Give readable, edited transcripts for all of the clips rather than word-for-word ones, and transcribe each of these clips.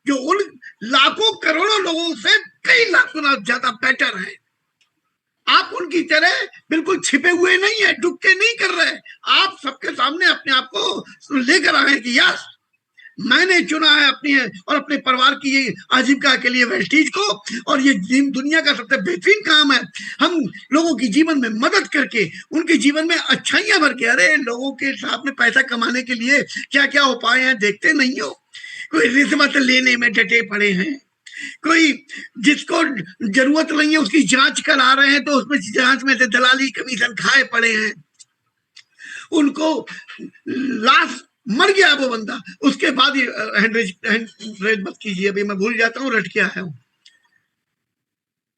जो उन लाखों करोड़ों लोगों से कई लाख गुना ज्यादा बेटर है। आप उनकी तरह बिल्कुल छिपे हुए नहीं है, डुब के नहीं कर रहे। आप सबके सामने अपने आप को लेकर आए कि यस, मैंने चुना है अपनी और अपने परिवार की ये आजीविका के लिए वेस्टीज को, और ये दुनिया का सबसे बेहतरीन काम है। हम लोगों की जीवन में मदद करके उनके जीवन में अच्छाइयां भर के, अरे लोगों के साथ में पैसा कमाने के लिए क्या क्या उपाय हैं देखते नहीं हो। कोई रिश्वत लेने में डटे पड़े हैं, कोई जिसको जरूरत नहीं है उसकी जांच करा रहे हैं तो उसमें जांच में से दलाली कमीशन खाए पड़े हैं। उनको लास्ट मर गया वो बंदा, उसके बाद ही हैंड मत कीजिए, अभी मैं भूल जाता हूँ, रट के आया हूँ।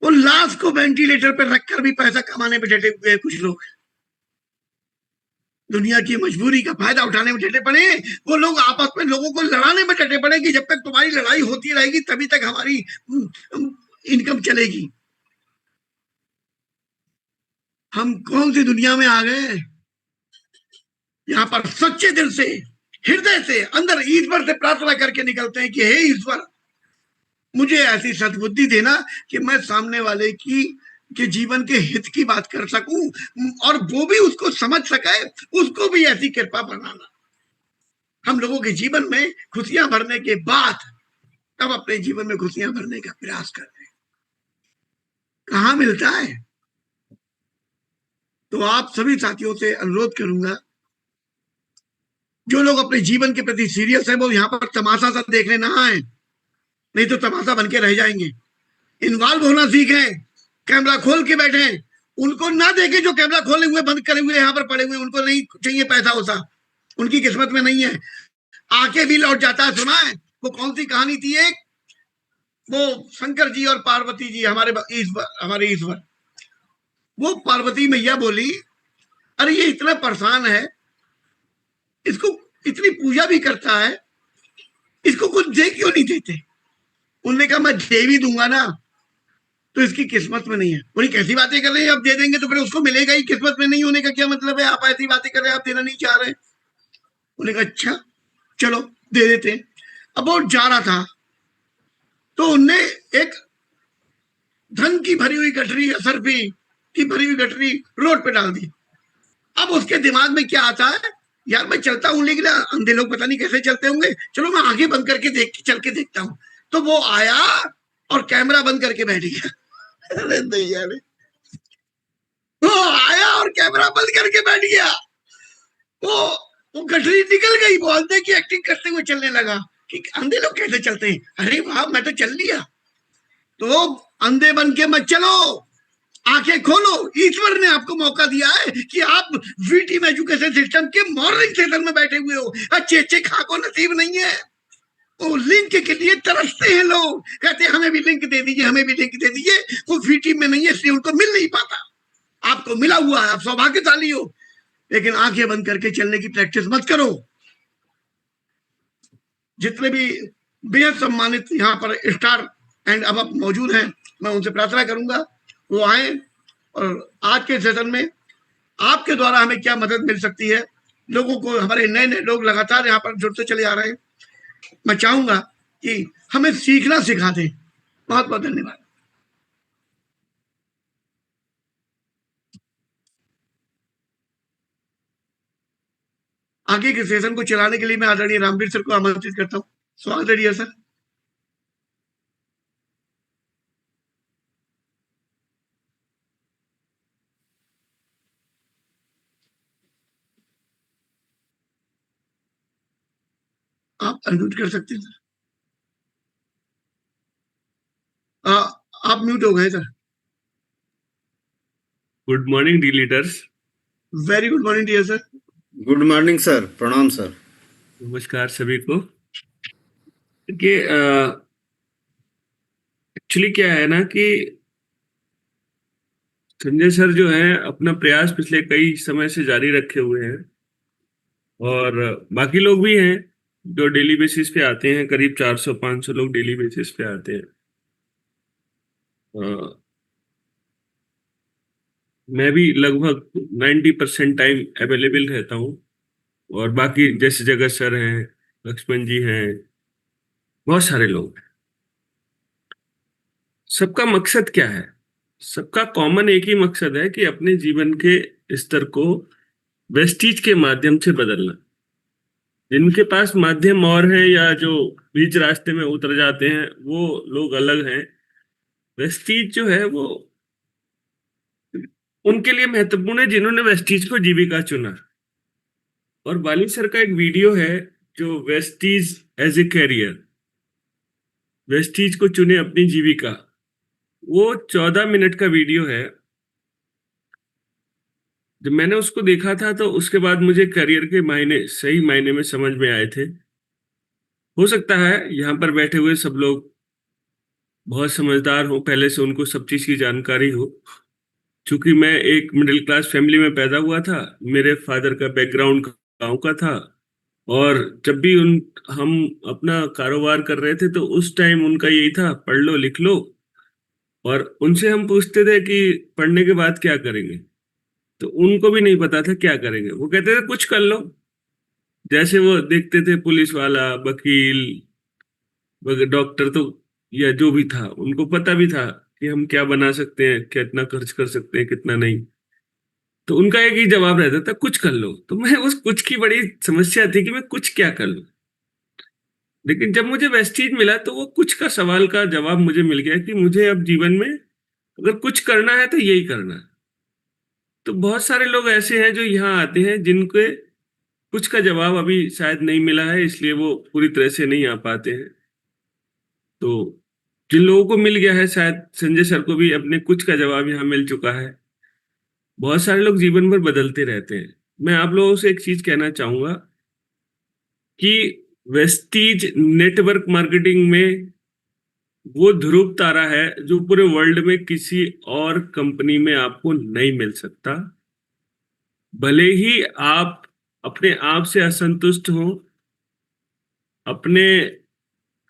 वो लाश को वेंटिलेटर पर रखकर भी पैसा कमाने में डटे हुए कुछ लोग, दुनिया की मजबूरी का फायदा उठाने में डटे पड़े। वो लोग आपस में लोगों को लड़ाने में डटे पड़े कि जब तक तुम्हारी लड़ाई होती रहेगी तभी तक हमारी इनकम चलेगी। हम कौन सी दुनिया में आ गए यहाँ पर सच्चे दिल से, हृदय से, अंदर ईश्वर से प्रार्थना करके निकलते हैं कि हे ईश्वर, मुझे ऐसी सद्बुद्धि देना कि मैं सामने वाले की के जीवन के हित की बात कर सकूं और वो भी उसको समझ सके, उसको भी ऐसी कृपा बनाना। हम लोगों के जीवन में खुशियां भरने के बाद तब अपने जीवन में खुशियां भरने का प्रयास करते हैं। कहाँ मिलता है? तो आप सभी साथियों से अनुरोध करूंगा, जो लोग अपने जीवन के प्रति सीरियस है वो यहाँ पर तमाशा सा देखने ना आए, नहीं तो तमाशा बन के रह जाएंगे। इन्वॉल्व होना सीखें, कैमरा खोल के बैठे, उनको ना देखे जो कैमरा खोले हुए बंद करे हुए यहाँ पर पड़े हुए, उनको नहीं चाहिए पैसा वैसा, उनकी किस्मत में नहीं है। आके भी लौट जाता है। सुना है वो कौन सी कहानी थी एक, वो शंकर जी और पार्वती जी, हमारे ईश्वर, वो पार्वती मैया बोली, अरे ये इतना परेशान है, इसको इतनी पूजा भी करता है, इसको कुछ दे क्यों नहीं देते? उन्होंने कहा मैं दे भी दूंगा ना तो इसकी किस्मत में नहीं है। बोली कैसी बातें कर रहे हैं, अब दे देंगे तो फिर उसको मिलेगा ही, किस्मत में नहीं होने का क्या मतलब है? आप ऐसी बातें कर रहे हैं, आप देना नहीं चाह रहे। उन्होंने कहा अच्छा चलो दे देते। अब वो जा रहा था तो उनने एक धन की भरी हुई गठरी, असरफी की भरी हुई गठरी रोड पे डाल दी। अब उसके दिमाग में क्या आता है, यार मैं चलता हूँ लेकिन अंधे लोग पता नहीं कैसे चलते होंगे, चलो मैं आगे बंद करके चल के देखता हूँ। तो वो आया और कैमरा बंद करके बैठ गया। अरे नहीं यार, वो आया और कैमरा बंद करके बैठ गया। वो गठरी निकल गई, वो अंधे की एक्टिंग करते हुए चलने लगा कि अंधे लोग कैसे चलते हैं, अरे वाह मैं तो चल लिया। तो अंधे बन के मत चलो, आंखें खोलो। ईश्वर ने आपको मौका दिया है कि आप वीटीम एजुकेशन सिस्टम के मॉर्निंग सेशन में बैठे हुए हो। अच्छे अच्छे खाको नसीब नहीं है, वो लिंक के लिए तरसते हैं लोग, कहते हैं हमें भी लिंक दे दीजिए, हमें भी लिंक दे दीजिए। वो वीटीम में नहीं है इसलिए उनको मिल नहीं पाता। आपको मिला हुआ है, आप सौभाग्यशाली हो, लेकिन आंखें बंद करके चलने की प्रैक्टिस मत करो। जितने भी बेहद सम्मानित यहाँ पर स्टार एंड अब मौजूद हैं, मैं उनसे प्रार्थना करूंगा वो आए और आज के सेशन में आपके द्वारा हमें क्या मदद मिल सकती है। लोगों को, हमारे नए नए लोग लगातार यहाँ पर जुड़ते चले आ रहे हैं, मैं चाहूंगा कि हमें सीखना सिखा दें। बहुत बहुत धन्यवाद। आगे के सेशन को चलाने के लिए मैं आदरणीय रामवीर सर को आमंत्रित करता हूँ। स्वागत है सर। आप अनम्यूट कर सकते हैं सर। आप म्यूट हो गए sir. Good morning the leaders. Very good morning dear sir. Good morning sir, प्रणाम सर। नमस्कार सभी को। देखिए एक्चुअली क्या है ना कि संजय सर जो है अपना प्रयास पिछले कई समय से जारी रखे हुए हैं और बाकी लोग भी हैं जो डेली बेसिस पे आते हैं, करीब 400-500 लोग डेली बेसिस पे आते हैं। मैं भी लगभग 90% टाइम अवेलेबल रहता हूँ और बाकी जैसे जगत सर हैं, लक्ष्मण जी हैं, बहुत सारे लोग हैं। सबका मकसद क्या है? सबका कॉमन एक ही मकसद है कि अपने जीवन के स्तर को वेस्टीज के माध्यम से बदलना। जिनके पास माध्यम और है या जो बीच रास्ते में उतर जाते हैं वो लोग अलग हैं। वेस्टीज जो है वो उनके लिए महत्वपूर्ण है जिन्होंने वेस्टीज को जीविका चुना। और बाली सर का एक वीडियो है जो Vestige as a career, Vestige को चुने अपनी जीविका, वो 14 मिनट का वीडियो है। जब मैंने उसको देखा था तो उसके बाद मुझे करियर के मायने सही मायने में समझ में आए थे। हो सकता है यहाँ पर बैठे हुए सब लोग बहुत समझदार हो, पहले से उनको सब चीज की जानकारी हो। चूंकि मैं एक मिडिल क्लास फैमिली में पैदा हुआ था, मेरे फादर का बैकग्राउंड गांव का था, और जब भी हम अपना कारोबार कर रहे थे तो उस टाइम उनका यही था, पढ़ लो लिख लो। और उनसे हम पूछते थे कि पढ़ने के बाद क्या करेंगे, तो उनको भी नहीं पता था क्या करेंगे। वो कहते थे कुछ कर लो। जैसे वो देखते थे पुलिस वाला, वकील, डॉक्टर, तो या जो भी था, उनको पता भी था कि हम क्या बना सकते हैं, कितना खर्च कर सकते हैं, कितना नहीं। तो उनका एक ही जवाब रहता था, कुछ कर लो। तो मैं उस कुछ की बड़ी समस्या थी कि मैं कुछ क्या कर लूं। लेकिन जब मुझे वेस्टीज मिला तो वो कुछ का सवाल का जवाब मुझे मिल गया कि मुझे अब जीवन में अगर कुछ करना है तो यही करना है। तो बहुत सारे लोग ऐसे हैं जो यहाँ आते हैं जिनके कुछ का जवाब अभी शायद नहीं मिला है, इसलिए वो पूरी तरह से नहीं आ पाते हैं। तो जिन लोगों को मिल गया है, शायद संजय सर को भी अपने कुछ का जवाब यहाँ मिल चुका है। बहुत सारे लोग जीवन भर बदलते रहते हैं। मैं आप लोगों से एक चीज कहना चाहूंगा कि वेस्टीज नेटवर्क मार्केटिंग में वो ध्रुव तारा है जो पूरे वर्ल्ड में किसी और कंपनी में आपको नहीं मिल सकता। भले ही आप अपने आप से असंतुष्ट हो, अपने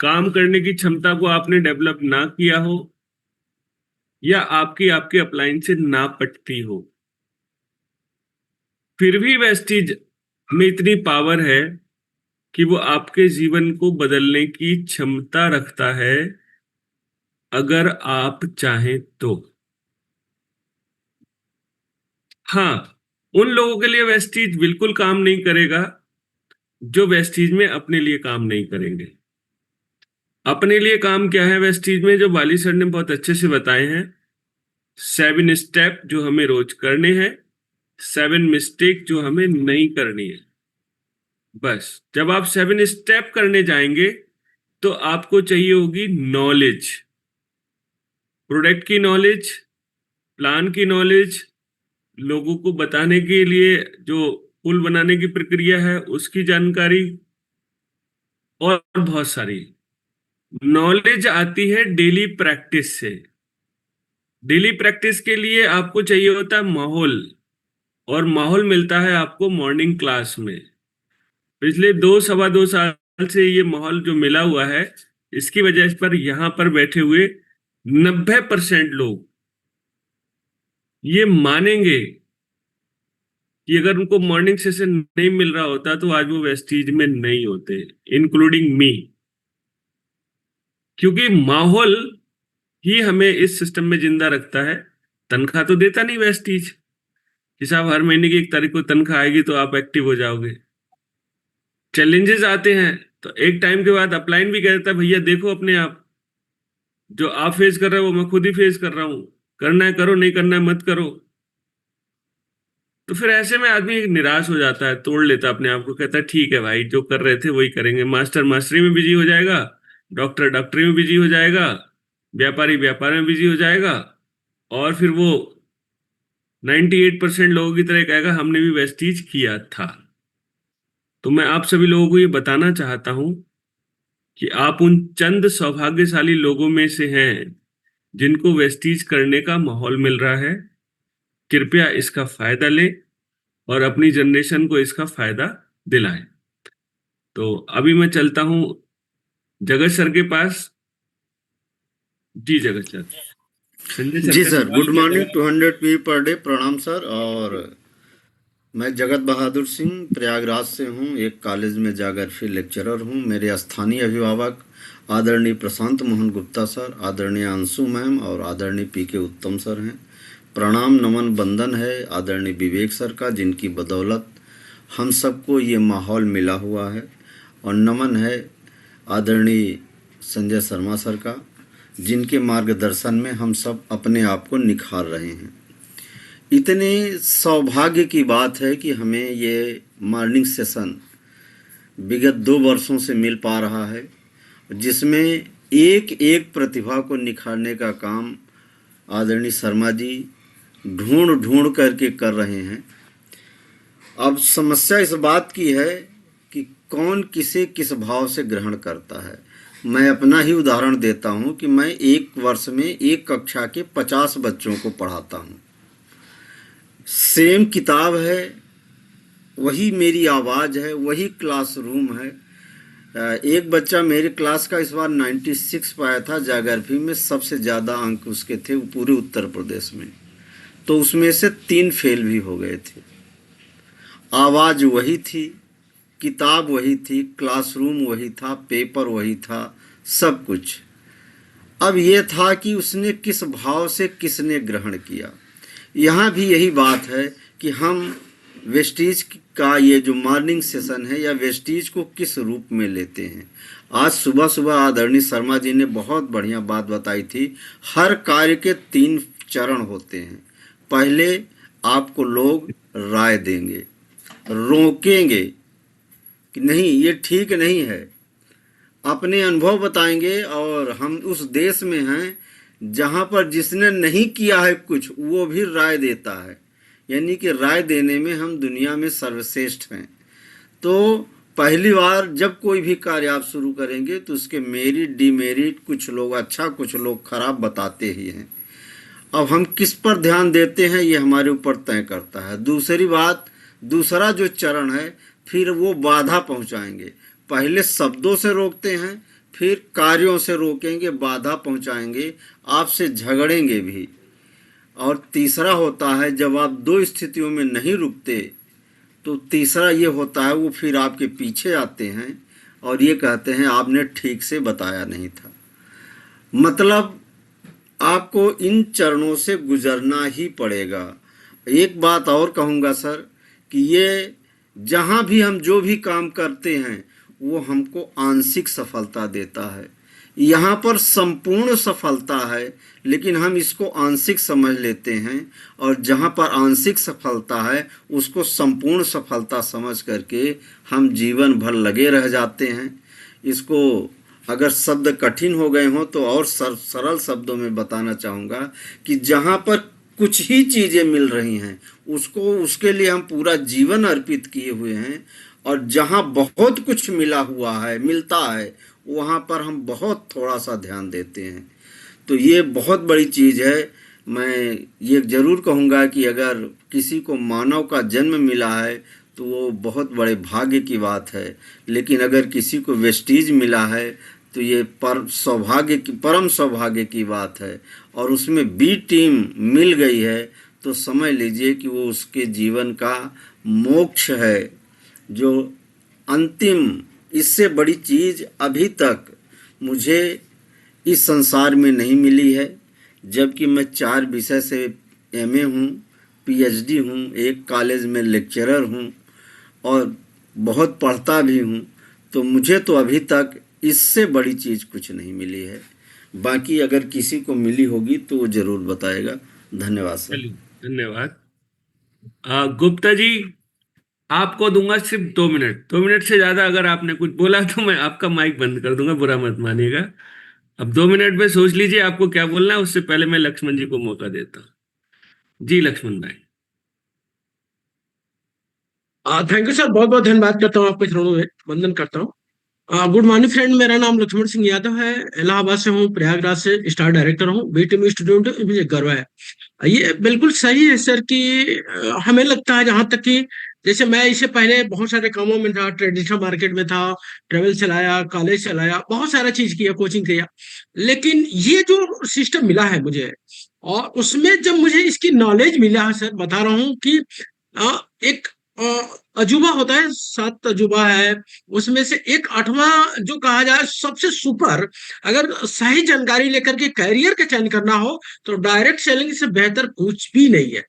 काम करने की क्षमता को आपने डेवलप ना किया हो, या आपकी आपके अपलाइन से ना पटती हो, फिर भी वेस्टीज में इतनी पावर है कि वो आपके जीवन को बदलने की क्षमता रखता है अगर आप चाहें तो। हाँ, उन लोगों के लिए वेस्टीज बिल्कुल काम नहीं करेगा जो वेस्टीज में अपने लिए काम नहीं करेंगे। अपने लिए काम क्या है वेस्टीज में, जो बाली सर ने बहुत अच्छे से बताए हैं। 7 स्टेप जो हमें रोज करने हैं, 7 मिस्टेक जो हमें नहीं करनी है। बस जब आप 7 स्टेप करने जाएंगे तो आपको चाहिए होगी नॉलेज, प्रोडक्ट की नॉलेज, प्लान की नॉलेज, लोगों को बताने के लिए जो पुल बनाने की प्रक्रिया है उसकी जानकारी, और बहुत सारी नॉलेज आती है डेली प्रैक्टिस से। डेली प्रैक्टिस के लिए आपको चाहिए होता है माहौल, और माहौल मिलता है आपको मॉर्निंग क्लास में। पिछले 2 सवा 2 साल से ये माहौल जो मिला हुआ है, इसकी वजह पर यहाँ पर बैठे हुए 90% लोग ये मानेंगे कि अगर उनको मॉर्निंग सेशन नहीं मिल रहा होता तो आज वो वेस्टीज में नहीं होते, इंक्लूडिंग मी। क्योंकि माहौल ही हमें इस सिस्टम में जिंदा रखता है। तनख्वाह तो देता नहीं वेस्टीज कि साहब हर महीने की 1 तारीख को तनख्वाह आएगी तो आप एक्टिव हो जाओगे। चैलेंजेस आते हैं तो एक टाइम के बाद अपलाइन भी कह देता है, भैया देखो अपने आप, जो आप फेस कर रहे हो वो मैं खुद ही फेस कर रहा हूं, करना है करो, नहीं करना है मत करो। तो फिर ऐसे में आदमी निराश हो जाता है, तोड़ लेता है अपने आप को, कहता है ठीक है भाई, जो कर रहे थे वही करेंगे। मास्टर मास्टरी में बिजी हो जाएगा, डॉक्टर डॉक्टरी में बिजी हो जाएगा, व्यापारी व्यापार में बिजी हो जाएगा, और फिर वो 98% लोगों की तरह कहेगा हमने भी वेस्टीज किया था। तो मैं आप सभी लोगों को ये बताना चाहता हूं कि आप उन चंद सौभाग्यशाली लोगों में से हैं जिनको वेस्टीज करने का माहौल मिल रहा है। कृपया इसका फायदा लें और अपनी जनरेशन को इसका फायदा दिलाएं। तो अभी मैं चलता हूं जगत सर के पास। जी जगत सर। संजय सर जी का सर, सवाल गुड क्या मॉर्निंग, था? 200 पी पर डे। प्रणाम सर। और मैं जगत बहादुर सिंह प्रयागराज से हूँ, एक कॉलेज में जाग्राफी लेक्चरर हूँ। मेरे स्थानीय अभिभावक आदरणीय प्रशांत मोहन गुप्ता सर, आदरणीय अंशु मैम और आदरणीय पीके उत्तम सर हैं। प्रणाम नमन वंदन है आदरणीय विवेक सर का, जिनकी बदौलत हम सबको ये माहौल मिला हुआ है। और नमन है आदरणीय संजय शर्मा सर का, जिनके मार्गदर्शन में हम सब अपने आप को निखार रहे हैं। इतने सौभाग्य की बात है कि हमें ये मॉर्निंग सेशन विगत 2 वर्षों से मिल पा रहा है, जिसमें एक एक प्रतिभा को निखारने का काम आदरणीय शर्मा जी ढूंढ करके कर रहे हैं। अब समस्या इस बात की है कि कौन किसे किस भाव से ग्रहण करता है। मैं अपना ही उदाहरण देता हूं कि मैं एक वर्ष में एक कक्षा के 50 बच्चों को पढ़ाता हूं। सेम किताब है, वही मेरी आवाज़ है, वही क्लासरूम है। एक बच्चा मेरे क्लास का इस बार 96 पाया था, ज्योग्राफी में सबसे ज़्यादा अंक उसके थे पूरे उत्तर प्रदेश में, तो उसमें से 3 फेल भी हो गए थे। आवाज़ वही थी, किताब वही थी, क्लासरूम वही था, पेपर वही था, सब कुछ। अब ये था कि उसने किस भाव से किसने ग्रहण किया। यहाँ भी यही बात है कि हम वेस्टीज का ये जो मॉर्निंग सेशन है या वेस्टीज को किस रूप में लेते हैं। आज सुबह सुबह आदरणीय शर्मा जी ने बहुत बढ़िया बात बताई थी। हर कार्य के 3 चरण होते हैं। पहले आपको लोग राय देंगे, रोकेंगे कि नहीं ये ठीक नहीं है, अपने अनुभव बताएंगे। और हम उस देश में हैं जहाँ पर जिसने नहीं किया है कुछ वो भी राय देता है, यानी कि राय देने में हम दुनिया में सर्वश्रेष्ठ हैं। तो पहली बार जब कोई भी कार्य आप शुरू करेंगे तो उसके मेरिट डिमेरिट कुछ लोग अच्छा कुछ लोग खराब बताते ही हैं। अब हम किस पर ध्यान देते हैं ये हमारे ऊपर तय करता है। दूसरी बात, दूसरा जो चरण है फिर वो बाधा पहुंचाएंगे। पहले शब्दों से रोकते हैं, फिर कार्यों से रोकेंगे, बाधा पहुंचाएंगे, आपसे झगड़ेंगे भी। और तीसरा होता है जब आप 2 स्थितियों में नहीं रुकते तो तीसरा ये होता है वो फिर आपके पीछे आते हैं और ये कहते हैं आपने ठीक से बताया नहीं था। मतलब आपको इन चरणों से गुजरना ही पड़ेगा। एक बात और कहूँगा सर कि ये जहाँ भी हम जो भी काम करते हैं वो हमको आंशिक सफलता देता है। यहाँ पर संपूर्ण सफलता है लेकिन हम इसको आंशिक समझ लेते हैं, और जहाँ पर आंशिक सफलता है उसको संपूर्ण सफलता समझ करके हम जीवन भर लगे रह जाते हैं। इसको अगर शब्द कठिन हो गए हों तो और सरल शब्दों में बताना चाहूँगा कि जहाँ पर कुछ ही चीज़ें मिल रही हैं उसके लिए हम पूरा जीवन अर्पित किए हुए हैं, और जहाँ बहुत कुछ मिलता है वहाँ पर हम बहुत थोड़ा सा ध्यान देते हैं। तो ये बहुत बड़ी चीज़ है। मैं ये ज़रूर कहूँगा कि अगर किसी को मानव का जन्म मिला है तो वो बहुत बड़े भाग्य की बात है, लेकिन अगर किसी को वेस्टीज मिला है तो ये परम सौभाग्य की बात है। और उसमें बी टीम मिल गई है तो समझ लीजिए कि वो उसके जीवन का मोक्ष है, जो अंतिम। इससे बड़ी चीज़ अभी तक मुझे इस संसार में नहीं मिली है, जबकि मैं 4 विषय से एमए हूँ, पीएचडी हूँ, एक कॉलेज में लेक्चरर हूँ और बहुत पढ़ता भी हूँ। तो मुझे तो अभी तक इससे बड़ी चीज़ कुछ नहीं मिली है। बाकी अगर किसी को मिली होगी तो वो ज़रूर बताएगा। धन्यवाद सर। धन्यवाद। गुप्ता जी, आपको दूंगा सिर्फ 2 मिनट। 2 मिनट से ज्यादा अगर आपने कुछ बोला तो मैं आपका माइक बंद कर दूंगा, बुरा मत मानिएगा। अब 2 मिनट में सोच लीजिए आपको क्या बोलना है। उससे पहले मैं लक्ष्मण जी को मौका देता हूँ। जी लक्ष्मण भाई। थैंक यू सर, बहुत बहुत धन्यवाद करता हूँ, आपके चरणों में वंदन करता हूँ। गुड मॉर्निंग फ्रेंड, मेरा नाम लक्ष्मण सिंह यादव है, इलाहाबाद से हूँ, प्रयागराज से स्टार डायरेक्टर हूँ, बीटीएम स्टूडेंट हूँ, मुझे गर्व है। ये बिल्कुल सही है सर कि हमें लगता है जहां तक कि जैसे मैं इससे पहले बहुत सारे कामों में था, ट्रेडिशनल मार्केट में था, ट्रेवल चलाया, कॉलेज चलाया, बहुत सारा चीज किया, कोचिंग किया, लेकिन ये जो सिस्टम मिला है मुझे और उसमें जब मुझे इसकी नॉलेज मिला है सर, बता रहा हूँ कि एक अजूबा होता है, 7 अजूबा है, उसमें से एक 8वां जो कहा जाए सबसे सुपर, अगर सही जानकारी लेकर के कैरियर का चयन करना हो तो डायरेक्ट सेलिंग से बेहतर कुछ भी नहीं है।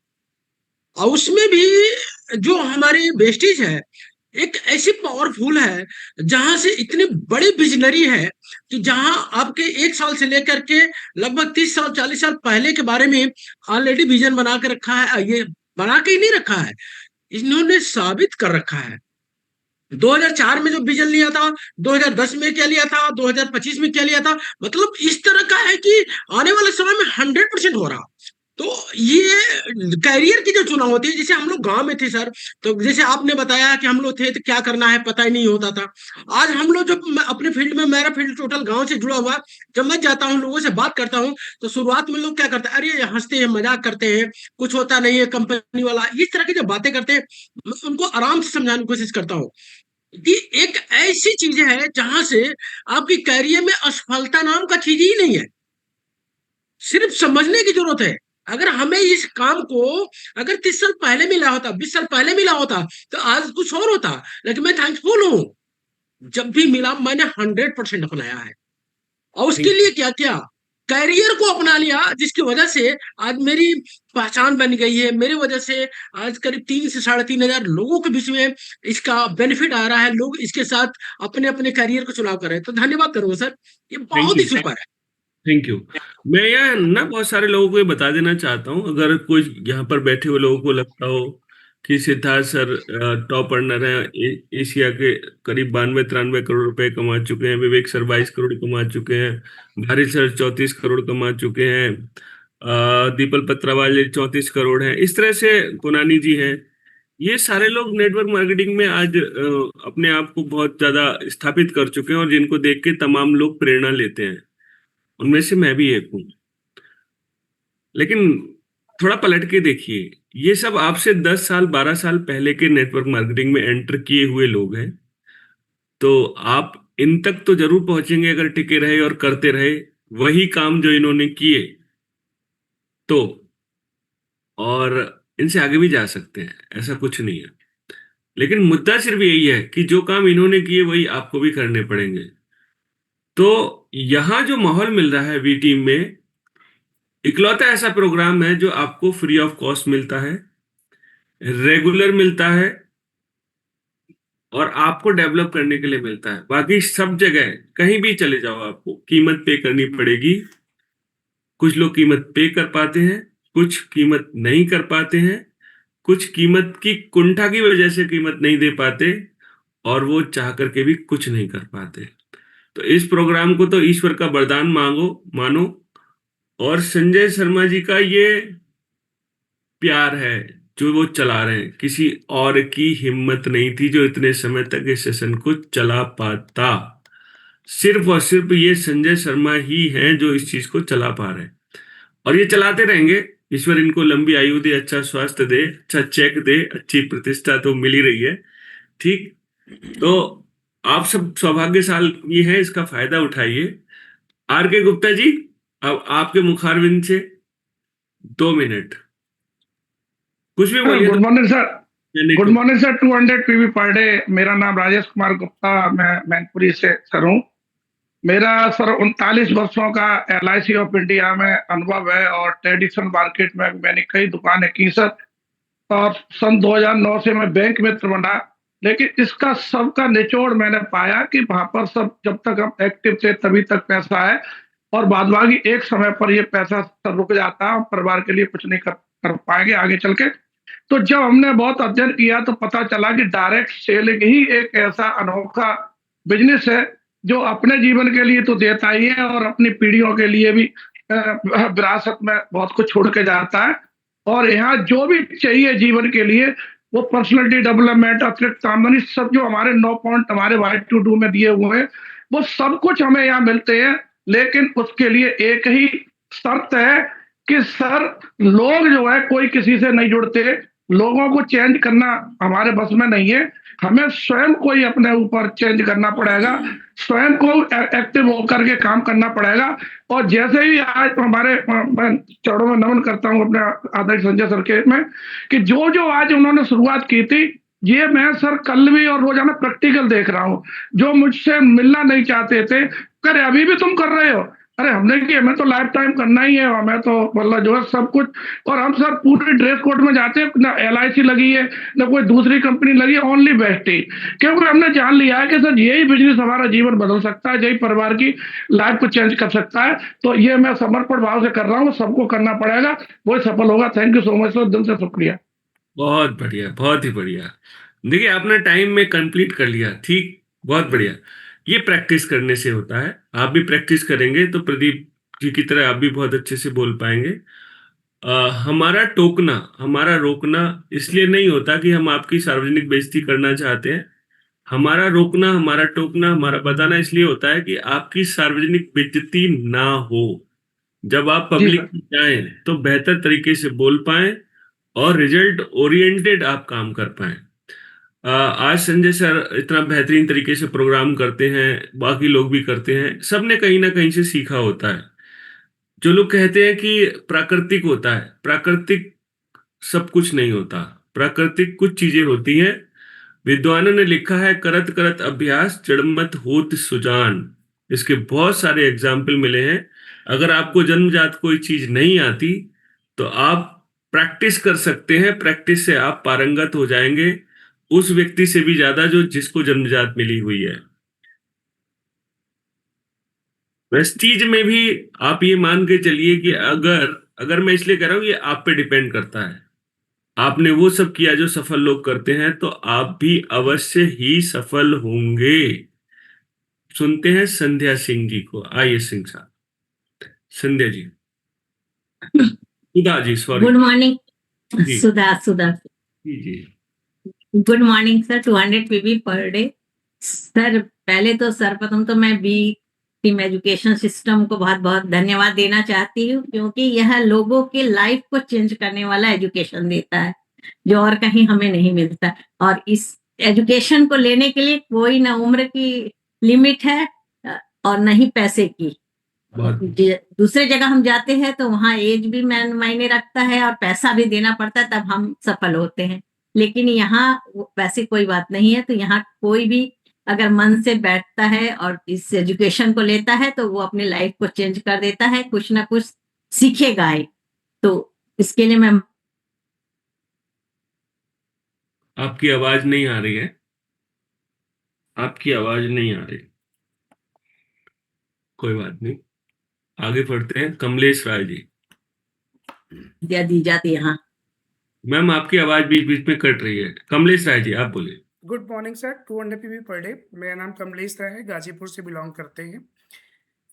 और उसमें भी जो हमारी वेस्टीज है एक ऐसी पावरफुल है, जहां से इतनी बड़ी विजनरी है कि जहां आपके 1 साल से लेकर के लगभग 30 साल 40 साल पहले के बारे में ऑलरेडी विजन बना के रखा है। ये बना के ही नहीं रखा है, इन्होंने साबित कर रखा है। 2004 में जो विजन लिया था, 2010 में क्या लिया था, 2025 में क्या लिया था, मतलब इस तरह का है कि आने वाले समय में 100% हो रहा। तो ये कैरियर की जो चुनाव होती है, जैसे हम लोग गांव में थे सर, तो जैसे आपने बताया कि हम लोग थे तो क्या करना है पता ही नहीं होता था। आज हम लोग जब अपने फील्ड में, मेरा फील्ड टोटल गांव से जुड़ा हुआ, जब मैं जाता हूँ लोगों से बात करता हूँ तो शुरुआत में लोग क्या करते हैं, अरे हंसते हैं मजाक करते हैं, कुछ होता नहीं है कंपनी वाला, इस तरह की जब बातें करते हैं मैं उनको आराम से समझाने की कोशिश करता हूँ कि एक ऐसी चीज है जहां से आपकी कैरियर में असफलता नाम का चीज ही नहीं है, सिर्फ समझने की जरूरत है। अगर हमें इस काम को अगर 30 साल पहले मिला होता, 20 साल पहले मिला होता तो आज कुछ और होता। लेकिन मैं थैंकफुल हूं, जब भी मिला मैंने 100% अपनाया है। और उसके लिए क्या किया, कैरियर को अपना लिया, जिसकी वजह से आज मेरी पहचान बन गई है। मेरी वजह से आज करीब 3 से 3,500 लोगों के बीच में इसका बेनिफिट आ रहा है, लोग इसके साथ अपने अपने करियर को चुनाव कर रहे हैं। तो धन्यवाद करूंगा सर, ये बहुत ही सुपर है। Thank you. मैं यहाँ ना बहुत सारे लोगों को ये बता देना चाहता हूँ, अगर कोई यहाँ पर बैठे हुए लोगों को लगता हो कि सिद्धार्थ सर टॉप अर्नर है, एशिया के करीब 92-93 करोड़ रुपए कमा चुके हैं, विवेक सर 22 करोड़ कमा चुके हैं, भारी सर 34 करोड़ कमा चुके हैं, दीपल पत्रावाले 34 करोड़ हैं, इस तरह से गुनानी जी हैं, ये सारे लोग नेटवर्क मार्केटिंग में आज अपने आप को बहुत ज्यादा स्थापित कर चुके हैं और जिनको देख के तमाम लोग प्रेरणा लेते हैं, उनमें से मैं भी एक हूं। लेकिन थोड़ा पलट के देखिए, ये सब आपसे 10 साल 12 साल पहले के नेटवर्क मार्केटिंग में एंटर किए हुए लोग हैं, तो आप इन तक तो जरूर पहुंचेंगे अगर टिके रहे और करते रहे वही काम जो इन्होंने किए तो, और इनसे आगे भी जा सकते हैं, ऐसा कुछ नहीं है। लेकिन मुद्दा सिर्फ यही है कि जो काम इन्होंने किए वही आपको भी करने पड़ेंगे। तो यहां जो माहौल मिल रहा है वी टीम में, इकलौता ऐसा प्रोग्राम है जो आपको फ्री ऑफ कॉस्ट मिलता है, रेगुलर मिलता है और आपको डेवलप करने के लिए मिलता है। बाकी सब जगह कहीं भी चले जाओ आपको कीमत पे करनी पड़ेगी। कुछ लोग कीमत पे कर पाते हैं, कुछ कीमत नहीं कर पाते हैं, कुछ कीमत की कुंठा की वजह से कीमत नहीं दे पाते और वो चाह करके भी कुछ नहीं कर पाते। तो इस प्रोग्राम को तो ईश्वर का वरदान मानो, और संजय शर्मा जी का ये प्यार है जो वो चला रहे हैं। किसी और की हिम्मत नहीं थी जो इतने समय तक इस सेशन को चला पाता, सिर्फ और सिर्फ ये संजय शर्मा ही हैं जो इस चीज को चला पा रहे हैं और ये चलाते रहेंगे। ईश्वर इनको लंबी आयु दे, अच्छा स्वास्थ्य दे, अच्छा चेक दे, अच्छी प्रतिष्ठा तो मिल ही रही है। ठीक, तो आप सब सौभाग्यशाली हैं, इसका फायदा उठाइए। आर के गुप्ता जी, अब आपके मुखारविंद से 2 मिनट कुछ भी बोलिए। Good morning sir. Good morning sir. 200 PV per day. मेरा नाम राजेश कुमार गुप्ता, मैं मैनपुरी से सर हूँ। मेरा सर 39 वर्षों का LIC ऑफ इंडिया में अनुभव है और ट्रेडिशनल मार्केट में मैंने कई दुकानें की सर। और सन 2009 से मैं बैंक मित्र बना, लेकिन इसका सबका निचोड़ मैंने पाया कि वहां पर सब जब तक हम एक्टिव थे तभी तक पैसा है और बाद बाकी एक समय पर ये पैसा सब रुक जाता है, हम परिवार के लिए कुछ नहीं कर पाएंगे आगे चल के। तो जब हमने बहुत अध्ययन किया तो पता चला कि डायरेक्ट सेलिंग ही एक ऐसा अनोखा बिजनेस है जो अपने जीवन के लिए तो देता ही है और अपनी पीढ़ियों के लिए भी विरासत में बहुत कुछ छोड़ के जाता है। और यहाँ जो भी चाहिए जीवन के लिए, वो पर्सनैलिटी डेवलपमेंट, अतिरिक्त आमदनी, सब जो हमारे 9 पॉइंट हमारे वाइट टू डू में दिए हुए हैं, वो सब कुछ हमें यहाँ मिलते हैं। लेकिन उसके लिए एक ही शर्त है कि सर लोग जो है कोई किसी से नहीं जुड़ते, लोगों को चेंज करना हमारे बस में नहीं है, हमें स्वयं को ही अपने ऊपर चेंज करना पड़ेगा, स्वयं को एक्टिव होकर के काम करना पड़ेगा। और जैसे ही आज हमारे, मैं चरणों में नमन करता हूं अपने आदरणीय संजय सर के में, कि जो आज उन्होंने शुरुआत की थी ये मैं सर कल भी और रोजाना प्रैक्टिकल देख रहा हूँ। जो मुझसे मिलना नहीं चाहते थे, कह रहे अभी भी तुम कर रहे हो? अरे हमने किया, मैं तो लाइफ टाइम करना ही है, और मैं तो मतलब जो है सब कुछ। और हम सर पूरे ड्रेस कोड में जाते हैं, ना LIC लगी है, ना कोई दूसरी कंपनी लगी है, ओनली बेस्टी। क्योंकि हमने जान लिया है कि सर यही बिजनेस हमारा जीवन बदल सकता है, यही परिवार की लाइफ को चेंज कर सकता है। तो ये मैं समर्पण भाव से कर रहा हूँ, सबको करना पड़ेगा, वही सफल होगा। Thank you so much sir, दिल से शुक्रिया। बहुत बढ़िया, बहुत ही बढ़िया। देखिए, आपने टाइम में कंप्लीट कर लिया, ठीक, बहुत बढ़िया। ये प्रैक्टिस करने से होता है। आप भी प्रैक्टिस करेंगे तो प्रदीप जी की तरह आप भी बहुत अच्छे से बोल पाएंगे। हमारा रोकना इसलिए नहीं होता कि हम आपकी सार्वजनिक बेइज्जती करना चाहते हैं। हमारा रोकना, हमारा टोकना, हमारा बताना इसलिए होता है कि आपकी सार्वजनिक बेइज्जती ना हो। जब आप जी पब्लिक सर। में जाएं तो बेहतर तरीके से बोल पाएं और रिजल्ट ओरिएंटेड आप काम कर पाएं। आज संजय सर इतना बेहतरीन तरीके से प्रोग्राम करते हैं, बाकी लोग भी करते हैं, सबने कहीं ना कहीं से सीखा होता है। जो लोग कहते हैं कि प्राकृतिक होता है, प्राकृतिक सब कुछ नहीं होता। प्राकृतिक कुछ चीजें होती हैं। विद्वानों ने लिखा है, करत करत अभ्यास जड़मत होत सुजान। इसके बहुत सारे एग्जाम्पल मिले हैं। अगर आपको जन्मजात कोई चीज नहीं आती तो आप प्रैक्टिस कर सकते हैं, प्रैक्टिस से आप पारंगत हो जाएंगे उस व्यक्ति से भी ज्यादा जो जिसको जन्मजात मिली हुई है। प्रेस्टीज में भी आप ये मान के चलिए कि अगर अगर मैं इसलिए कह रहा हूं, ये आप पे डिपेंड करता है। आपने वो सब किया जो सफल लोग करते हैं तो आप भी अवश्य ही सफल होंगे। सुनते हैं संध्या सिंह जी को। आइए सिंह साहब, Sandhya ji, Sudha ji, sorry. Good morning ji Sudha Sudha ji ji. Good morning sir. 200 PV per day sir. पहले तो सर्वप्रथम तो मैं बी टीम एजुकेशन सिस्टम को बहुत बहुत धन्यवाद देना चाहती हूँ, क्योंकि यह लोगों की लाइफ को चेंज करने वाला एजुकेशन देता है जो और कहीं हमें नहीं मिलता। और इस एजुकेशन को लेने के लिए कोई ना उम्र की लिमिट है और न ही पैसे की। दूसरे जगह हम जाते हैं तो वहां एज भी मायने रखता है और पैसा भी देना पड़ता है, तब हम सफल होते हैं। लेकिन यहाँ वैसी कोई बात नहीं है। तो यहाँ कोई भी अगर मन से बैठता है और इस एजुकेशन को लेता है तो वो अपनी लाइफ को चेंज कर देता है, कुछ ना कुछ सीखेगा ही। तो इसके लिए मैं आपकी आवाज नहीं आ रही है, आपकी आवाज नहीं आ रही। कोई बात नहीं, आगे बढ़ते हैं। कमलेश राय जी। दिया दी जाती है। हाँ मैम, आपकी आवाज बीच बीच में कट रही है। कमलेश राय जी, आप बोलिए। Good morning sir. 200 PV per day. मेरा नाम कमलेश राय है, गाजीपुर से बिलोंग करते हैं।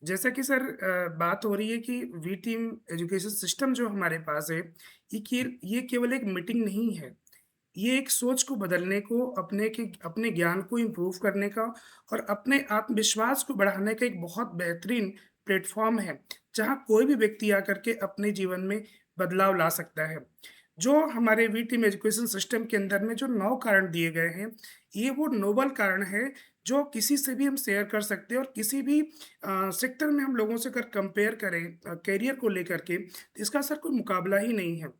जैसा कि सर बात हो रही है कि वी टीम एजुकेशन सिस्टम जो हमारे पास है, ये केवल एक मीटिंग नहीं है। ये एक सोच को बदलने को, अपने ज्ञान को इम्प्रूव करने का और अपने आत्मविश्वास को बढ़ाने का एक बहुत बेहतरीन प्लेटफॉर्म है, जहाँ कोई भी व्यक्ति आकर के अपने जीवन में बदलाव ला सकता है। जो हमारे वी टीम एजुकेशन सिस्टम के अंदर में जो 9 कारण दिए गए हैं, ये वो नोबल कारण है जो किसी से भी हम शेयर कर सकते हैं। और किसी भी सेक्टर में हम लोगों से अगर कंपेयर करें करियर को लेकर के, तो इसका सर कोई मुकाबला ही नहीं है।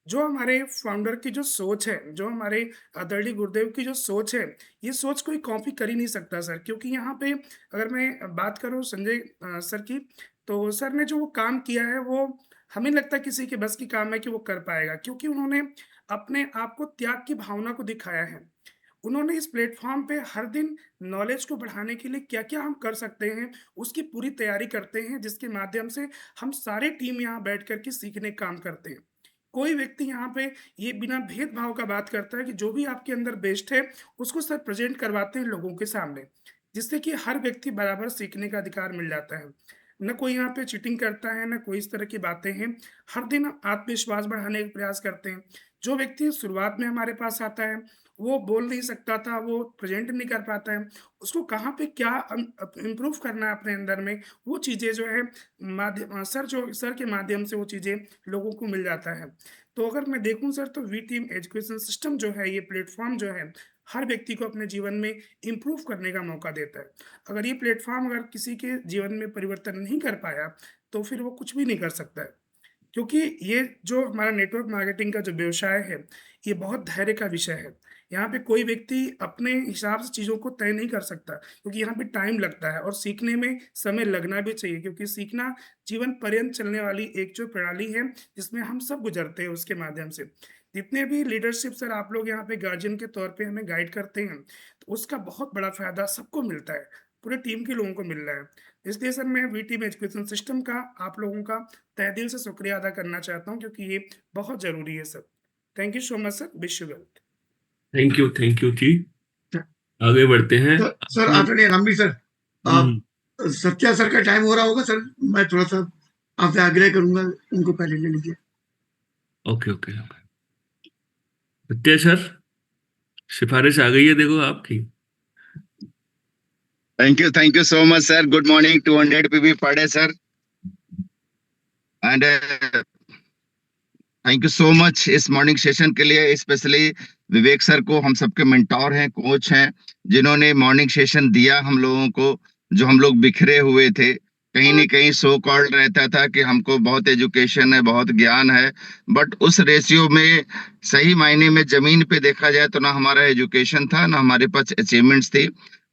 जो हमारे फाउंडर की जो सोच है, जो हमारे आदरणीय गुरुदेव की जो सोच है, ये सोच कोई कॉपी कर ही नहीं सकता सर। क्योंकि यहाँ पे अगर मैं बात करूँ संजय सर की, तो सर ने जो वो काम किया है वो हमें लगता है किसी के बस की काम है कि वो कर पाएगा, क्योंकि उन्होंने अपने आप को त्याग की भावना को दिखाया है। उन्होंने इस प्लेटफॉर्म पे हर दिन नॉलेज को बढ़ाने के लिए क्या-क्या हम कर सकते हैं, उसकी पूरी तैयारी करते हैं, जिसके माध्यम से हम सारे टीम यहाँ बैठ कर के सीखने का काम करते हैं। कोई व्यक्ति यहाँ पे ये बिना भेदभाव का बात करता है कि जो भी आपके अंदर बेस्ट है, उसको सर प्रेज़ेंट करवाते हैं लोगों के सामने, जिससे कि हर व्यक्ति बराबर सीखने का अधिकार मिल जाता है। ना कोई यहाँ पे चीटिंग करता है, ना कोई इस तरह की बातें हैं। हर दिन आत्मविश्वास बढ़ाने का प्रयास करते हैं। जो व्यक्ति शुरुआत में हमारे पास आता है, वो बोल नहीं सकता था, वो प्रेज़ेंट नहीं कर पाता है, उसको कहाँ पे क्या इम्प्रूव करना है अपने अंदर में, वो चीज़ें जो है सर के माध्यम से वो चीज़ें लोगों को मिल जाता है। तो अगर मैं देखूँ सर, तो वी टीम एजुकेशन सिस्टम जो है, ये प्लेटफ़ॉर्म जो है, हर व्यक्ति को अपने जीवन में इम्प्रूव करने का मौका देता है। अगर ये प्लेटफ़ॉर्म अगर किसी के जीवन में परिवर्तन नहीं कर पाया, तो फिर वो कुछ भी नहीं कर सकता है। क्योंकि ये जो हमारा नेटवर्क मार्केटिंग का जो व्यवसाय है, ये बहुत धैर्य का विषय है। यहाँ पे कोई व्यक्ति अपने हिसाब से चीज़ों को तय नहीं कर सकता, क्योंकि यहाँ पे टाइम लगता है और सीखने में समय लगना भी चाहिए, क्योंकि सीखना जीवन पर्यंत चलने वाली एक जो प्रणाली है, जिसमें हम सब गुजरते हैं उसके माध्यम से। जितने भी लीडरशिप सर आप लोग यहाँ पे गार्जियन के तौर पे हमें गाइड करते हैं, तो उसका बहुत बड़ा फ़ायदा सबको मिलता है, पूरे टीम के लोगों को मिल रहा है। इसलिए सर मैं वी टीम एजुकेशन सिस्टम का आप लोगों का तहे दिल से शुक्रिया अदा करना चाहता हूँ, क्योंकि ये बहुत ज़रूरी है sir. Thank you so much sir, wish you well. Thank you ji. आगे बढ़ते हैं। सर आदरणीय रामवी सर, आप सत्या सर का टाइम हो रहा होगा सर, मैं थोड़ा सा आपसे आग्रह करूंगा, उनको पहले ले लीजिए। ओके सत्या सर, सिफारिश आ गई है देखो आपकी। Thank you so much, sir. Good morning, 200 PB per day, sir. And thank you so much इस मॉर्निंग सेशन के लिए, स्पेशली विवेक सर को, हम सबके मेंटोर हैं, कोच हैं, जिन्होंने मॉर्निंग सेशन दिया हम लोगों को, जो हम लोग बिखरे हुए थे। कहीं न कहीं सो कॉल्ड रहता था कि हमको बहुत एजुकेशन है, बहुत ज्ञान है, बट उस रेशियो में सही मायने में जमीन पे देखा जाए तो ना हमारा एजुकेशन था, ना हमारे पास अचीवमेंट्स थी।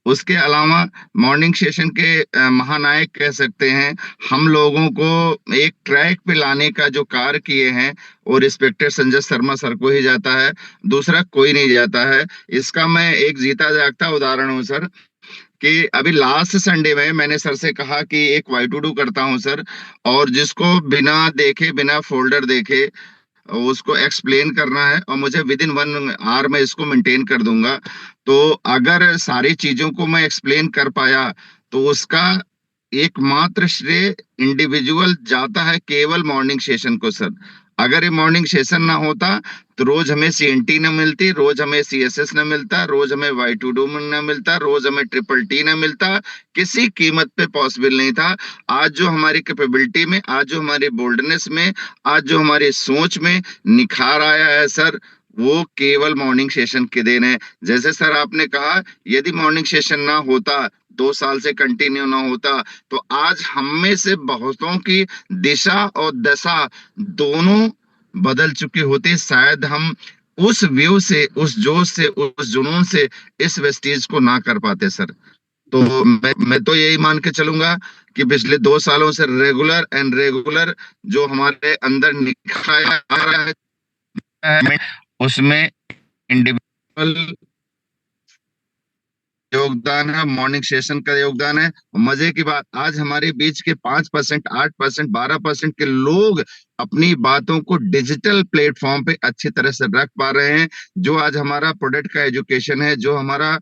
उसके अलावा मॉर्निंग सेशन के महानायक कह सकते हैं, हम लोगों को एक ट्रैक पे लाने का जो कार्य किए हैं, और रिस्पेक्टेड संजय शर्मा सर को ही जाता है, दूसरा कोई नहीं जाता है। इसका मैं एक जीता जागता उदाहरण हूँ सर, कि अभी लास्ट संडे में मैंने सर से कहा कि एक वाई टू डू करता हूँ सर, और जिसको बिना देखे, बिना फोल्डर देखे उसको एक्सप्लेन करना है, और मुझे विद इन 1 आवर में इसको मेंटेन कर दूंगा। तो अगर सारी चीजों को मैं एक्सप्लेन कर पाया, तो उसका एकमात्र श्रेय इंडिविजुअल जाता है केवल मॉर्निंग सेशन को सर। अगर ये मॉर्निंग सेशन ना होता तो रोज हमें सीएनटी न मिलती, रोज हमें सीएसएस न मिलता, रोज हमें वाई टू डू न मिलता, रोज हमें ट्रिपल टी न मिलता, किसी कीमत पे पॉसिबल नहीं था। आज जो हमारी कैपेबिलिटी में, आज जो हमारी बोल्डनेस में, आज जो हमारी सोच में निखार आया है सर, वो केवल मॉर्निंग सेशन के देन है। जैसे सर आपने कहा, यदि मॉर्निंग सेशन ना होता, 2 साल से कंटिन्यू ना होता, तो आज हम में से बहुतों की दिशा और दशा दोनों बदल चुकी होती। शायद हम उस व्यू से, उस जोश से, उस जुनून से इस वेस्टेज को ना कर पाते सर। तो मैं तो यही मान के चलूंगा कि पिछले 2 सालों से रेगुलर जो हमारे अंदर निखारा आ रहा है, उसमें इंडिविजुअल योगदान है, मॉर्निंग सेशन का योगदान है। मजे की बात, आज हमारे बीच के 5%, 8%, 12% के लोग अपनी बातों को डिजिटल प्लेटफॉर्म पे अच्छी तरह से रख पा रहे हैं। जो आज हमारा प्रोडक्ट का एजुकेशन है, जो हमारा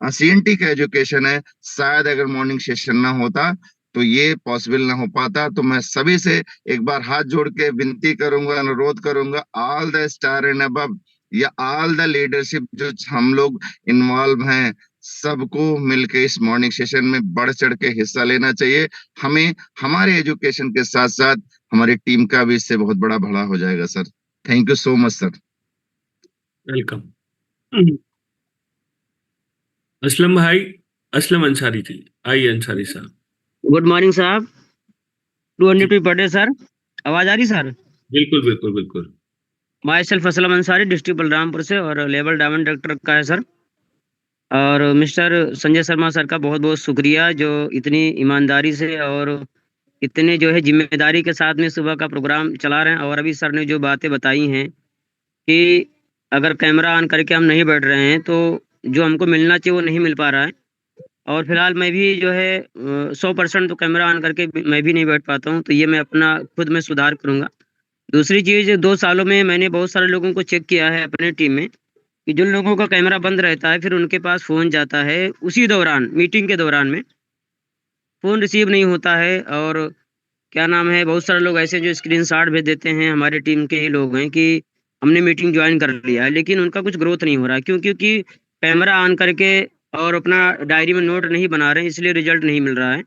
सीएनटी का एजुकेशन है, शायद अगर मॉर्निंग सेशन ना होता तो ये पॉसिबल ना हो पाता। तो मैं सभी से एक बार हाथ जोड़ के विनती करूंगा, अनुरोध करूंगा, all the star and above या ऑल द लीडरशिप जो हम लोग इन्वॉल्व हैं, सबको मिलके इस मॉर्निंग सेशन में बढ़ चढ़ के हिस्सा लेना चाहिए। हमें हमारे एजुकेशन के साथ साथ हमारी टीम का भी इससे बहुत बड़ा भला हो जाएगा sir. Thank you so much sir. Welcome. Aslam भाई, असलम अंसारी जी, आइए अंसारी साहब। गुड मॉर्निंग साहब, 200 पे पढ़े सर, आवाज आ रही सर? बिल्कुल। My self Aslam Ansari, district Balrampur से, और लेवल डायमंड डायरेक्टर का है सर। और मिस्टर संजय शर्मा सर का बहुत बहुत शुक्रिया, जो इतनी ईमानदारी से और इतने जो है जिम्मेदारी के साथ में सुबह का प्रोग्राम चला रहे हैं। और अभी सर ने जो बातें बताई हैं कि अगर कैमरा ऑन करके हम नहीं बैठ रहे हैं तो जो हमको मिलना चाहिए वो नहीं मिल पा रहा है। और फिलहाल मैं भी जो है 100% तो कैमरा ऑन करके मैं भी नहीं बैठ पाता हूँ, तो ये मैं अपना खुद में सुधार करूँगा। दूसरी चीज़, 2 सालों में मैंने बहुत सारे लोगों को चेक किया है अपने टीम में, कि जिन लोगों का कैमरा बंद रहता है, फिर उनके पास फ़ोन जाता है, उसी दौरान, मीटिंग के दौरान में फ़ोन रिसीव नहीं होता है। और क्या नाम है, बहुत सारे लोग ऐसे जो स्क्रीनशॉट भेज देते हैं, हमारे टीम के ही लोग हैं, कि हमने मीटिंग ज्वाइन कर लिया है, लेकिन उनका कुछ ग्रोथ नहीं हो रहा है। क्यों? क्योंकि कैमरा ऑन करके और अपना डायरी में नोट नहीं बना रहे हैं, इसलिए रिजल्ट नहीं मिल रहा है।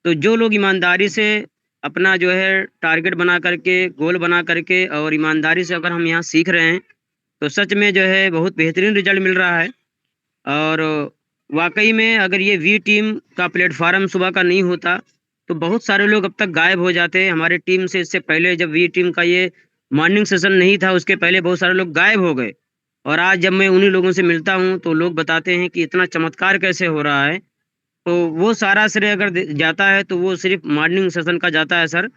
तो जो लोग ईमानदारी से अपना जो है टारगेट बना करके, गोल बना करके और ईमानदारी से अगर हम यहाँ सीख रहे हैं, तो सच में जो है बहुत बेहतरीन रिजल्ट मिल रहा है। और वाकई में अगर ये वी टीम का प्लेटफार्म सुबह का नहीं होता, तो बहुत सारे लोग अब तक गायब हो जाते हैं हमारे टीम से। इससे पहले जब वी टीम का ये मॉर्निंग सेशन नहीं था, उसके पहले बहुत सारे लोग गायब हो गए, और आज जब मैं उन्हीं लोगों से मिलता हूँ तो लोग बताते हैं कि इतना चमत्कार कैसे हो रहा है। तो वो सारा श्रेय अगर जाता है तो वो सिर्फ मॉर्निंग सेशन का जाता है सर।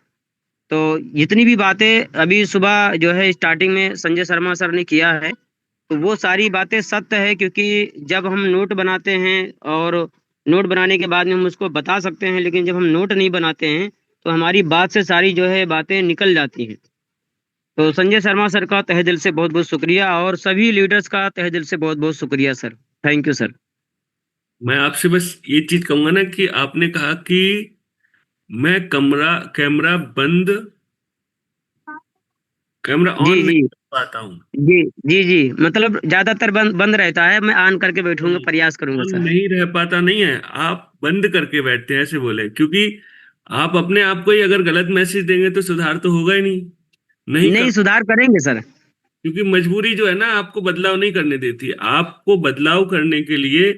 तो जितनी भी बातें अभी सुबह जो है स्टार्टिंग में संजय शर्मा सर ने किया है, तो वो सारी बातें सत्य है, क्योंकि जब हम नोट बनाते हैं और नोट बनाने के बाद में हम उसको बता सकते हैं, लेकिन जब हम नोट नहीं बनाते हैं तो हमारी बात से सारी जो है बातें निकल जाती हैं। तो संजय शर्मा सर का तहे दिल से बहुत बहुत शुक्रिया, और सभी लीडर्स का तहे दिल से बहुत बहुत शुक्रिया सर। Thank you sir. मैं आपसे बस ये चीज कहूंगा ना कि आपने कहा कि मैं कैमरा ऑन जी नहीं जी कर पाता हूँ, जी जी जी, मतलब ज्यादातर बंद रहता है, मैं ऑन करके बैठूंगा, प्रयास करूंगा ऑन सर। नहीं रह पाता नहीं है, आप बंद करके बैठते हैं ऐसे बोले, क्योंकि आप अपने आप को ही अगर गलत मैसेज देंगे तो सुधार तो होगा ही नहीं नहीं, कर, सुधार करेंगे सर। क्योंकि मजबूरी जो है ना आपको बदलाव नहीं करने देती। आपको बदलाव करने के लिए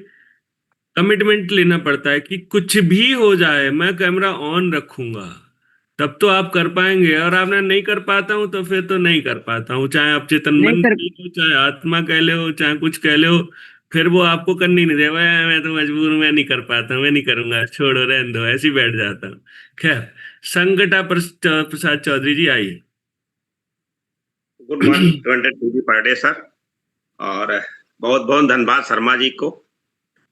कमिटमेंट लेना पड़ता है कि कुछ भी हो जाए मैं कैमरा ऑन रखूंगा, तब तो आप कर पाएंगे। और आपने नहीं कर पाता हूं तो फिर तो नहीं कर पाता हूं, चाहे आप चेतन नहीं मन सर, कह लो, चाहे आत्मा कह लो, चाहे कुछ कह लो, फिर वो आपको करनी नहीं देगा। मैं तो मजबूर हूं, मैं नहीं कर पाता हूं, मैं नहीं करूंगा, छोड़ो रहने दो, ऐसे ही बैठ जाता हूँ। खैर, संगठा प्रसाद चौधरी जी आइए। Good morning 200 PV per day sir, और बहुत बहुत धन्यवाद शर्मा जी को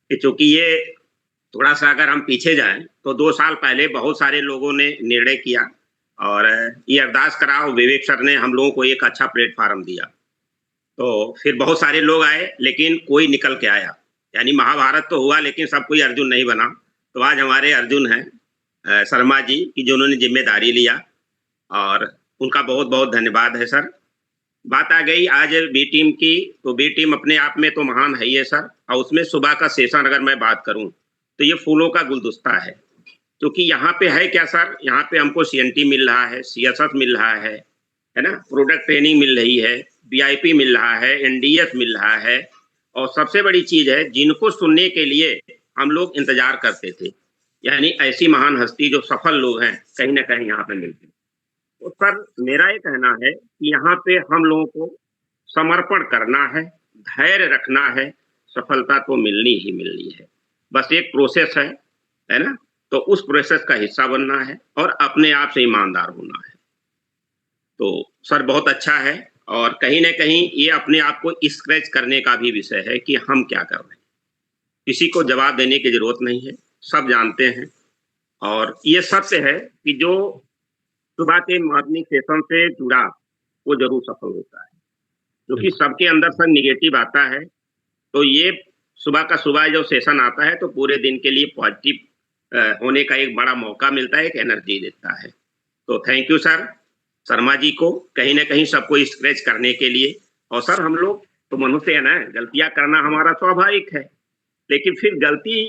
कि चूंकि ये थोड़ा सा अगर हम पीछे जाएं तो 2 साल पहले बहुत सारे लोगों ने निर्णय किया और ये अरदास करा, और विवेक सर ने हम लोगों को एक अच्छा प्लेटफार्म दिया। तो फिर बहुत सारे लोग आए लेकिन कोई निकल के आया, यानी महाभारत तो हुआ लेकिन सब कोई अर्जुन नहीं बना। तो आज हमारे अर्जुन हैं शर्मा जी की, जिन्होंने जिम्मेदारी लिया, और उनका बहुत बहुत धन्यवाद है सर। बात आ गई आज बी टीम की, तो बी टीम अपने आप में तो महान है ही है सर, और उसमें सुबह का सेशन अगर मैं बात करूं तो ये फूलों का गुलदस्ता है। क्योंकि यहाँ पे है क्या सर, यहाँ पे हमको सीएनटी मिल रहा है, सीएसएस मिल रहा है ना, प्रोडक्ट ट्रेनिंग मिल रही है, बीआईपी मिल रहा है, एनडीएस मिल रहा है, और सबसे बड़ी चीज है जिनको सुनने के लिए हम लोग इंतजार करते थे, यानी ऐसी महान हस्ती जो सफल लोग हैं कहीं ना कहीं यहाँ पे मिलते हैं। तो सर मेरा ये कहना है कि यहाँ पे हम लोगों को समर्पण करना है, धैर्य रखना है, सफलता तो मिलनी ही मिलनी है। बस एक प्रोसेस है ना, तो उस प्रोसेस का हिस्सा बनना है और अपने आप से ईमानदार होना है। तो सर बहुत अच्छा है, और कहीं ना कहीं ये अपने आप को स्क्रैच करने का भी विषय है कि हम क्या कर रहे हैं। किसी को जवाब देने की जरूरत नहीं है, सब जानते हैं। और ये सत्य है कि जो सुबह के मॉर्निंग सेशन से जुड़ा वो जरूर सफल होता है, क्योंकि सबके अंदर सर निगेटिव आता है। तो ये सुबह का सुबह जो सेशन आता है तो पूरे दिन के लिए पॉजिटिव होने का एक बड़ा मौका मिलता है, एक एनर्जी देता है। तो thank you sir Sharma ji को, कहीं ना कहीं सबको स्क्रैच करने के लिए। और सर हम लोग तो मनुष्य है ना, गलतियां करना हमारा स्वाभाविक है, लेकिन फिर गलती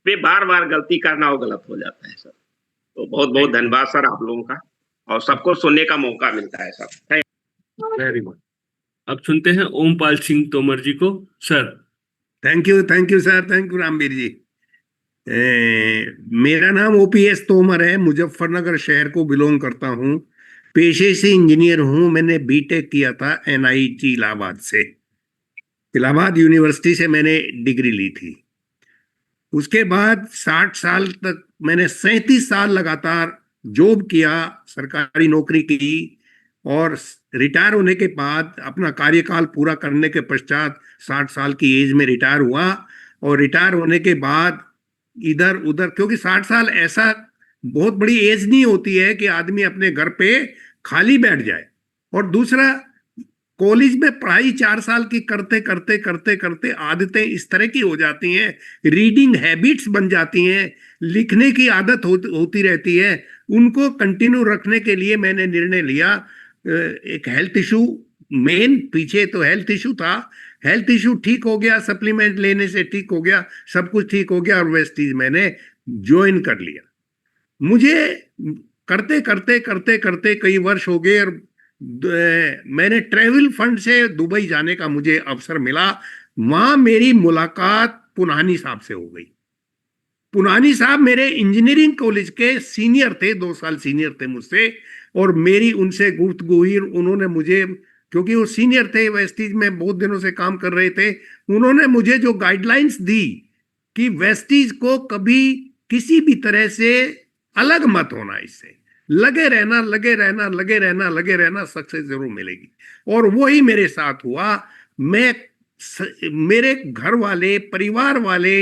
पे बार बार गलती करना वो गलत हो जाता है सर। तो बहुत बहुत धन्यवाद सर आप लोगों का, और सबको सुनने का मौका मिलता है सर। Very good. अब सुनते हैं ओमपाल सिंह तोमर जी को। Sir thank you sir, thank you Ramveer ji. मेरा नाम ओपीएस तोमर है, मुजफ्फरनगर शहर को बिलोंग करता हूँ, पेशे से इंजीनियर हूँ। मैंने बीटेक किया था एनआईटी इलाहाबाद से, इलाहाबाद यूनिवर्सिटी से मैंने डिग्री ली थी। उसके बाद 60 साल तक मैंने 37 साल लगातार जॉब किया, सरकारी नौकरी की, और रिटायर होने के बाद अपना कार्यकाल पूरा करने के पश्चात 60 साल की एज में रिटायर हुआ। और रिटायर होने के बाद इधर उधर, क्योंकि 60 साल ऐसा बहुत बड़ी एज नहीं होती है कि आदमी अपने घर पे खाली बैठ जाए। और दूसरा, कॉलेज में पढ़ाई 4 साल की करते करते करते करते आदतें इस तरह की हो जाती हैं, रीडिंग हैबिट्स बन जाती हैं, लिखने की आदत होती रहती है। उनको कंटिन्यू रखने के लिए मैंने निर्णय लिया। एक हेल्थ इशू, मेन पीछे तो हेल्थ इशू था, हेल्थ इशू ठीक हो गया, सप्लीमेंट लेने से ठीक हो गया, सब कुछ ठीक हो गया, और वेस्टीज मैंने ज्वाइन कर लिया। मुझे करते करते करते करते कई वर्ष हो गए, और मैंने ट्रेवल फंड से दुबई जाने का मुझे अवसर मिला। वहां मेरी मुलाकात पुनानी साहब से हो गई। पुनानी साहब मेरे इंजीनियरिंग कॉलेज के सीनियर थे, 2 साल सीनियर थे मुझसे, और मेरी उनसे गुफ्तगू हुई। उन्होंने मुझे, क्योंकि वो सीनियर थे, वेस्टीज में बहुत दिनों से काम कर रहे थे, उन्होंने मुझे जो गाइडलाइंस दी कि वेस्टीज को कभी किसी भी तरह से अलग मत होना, इससे लगे रहना, लगे रहना, लगे रहना, लगे रहना, सक्सेस जरूर मिलेगी। और वही मेरे साथ हुआ। मेरे घर वाले, परिवार वाले,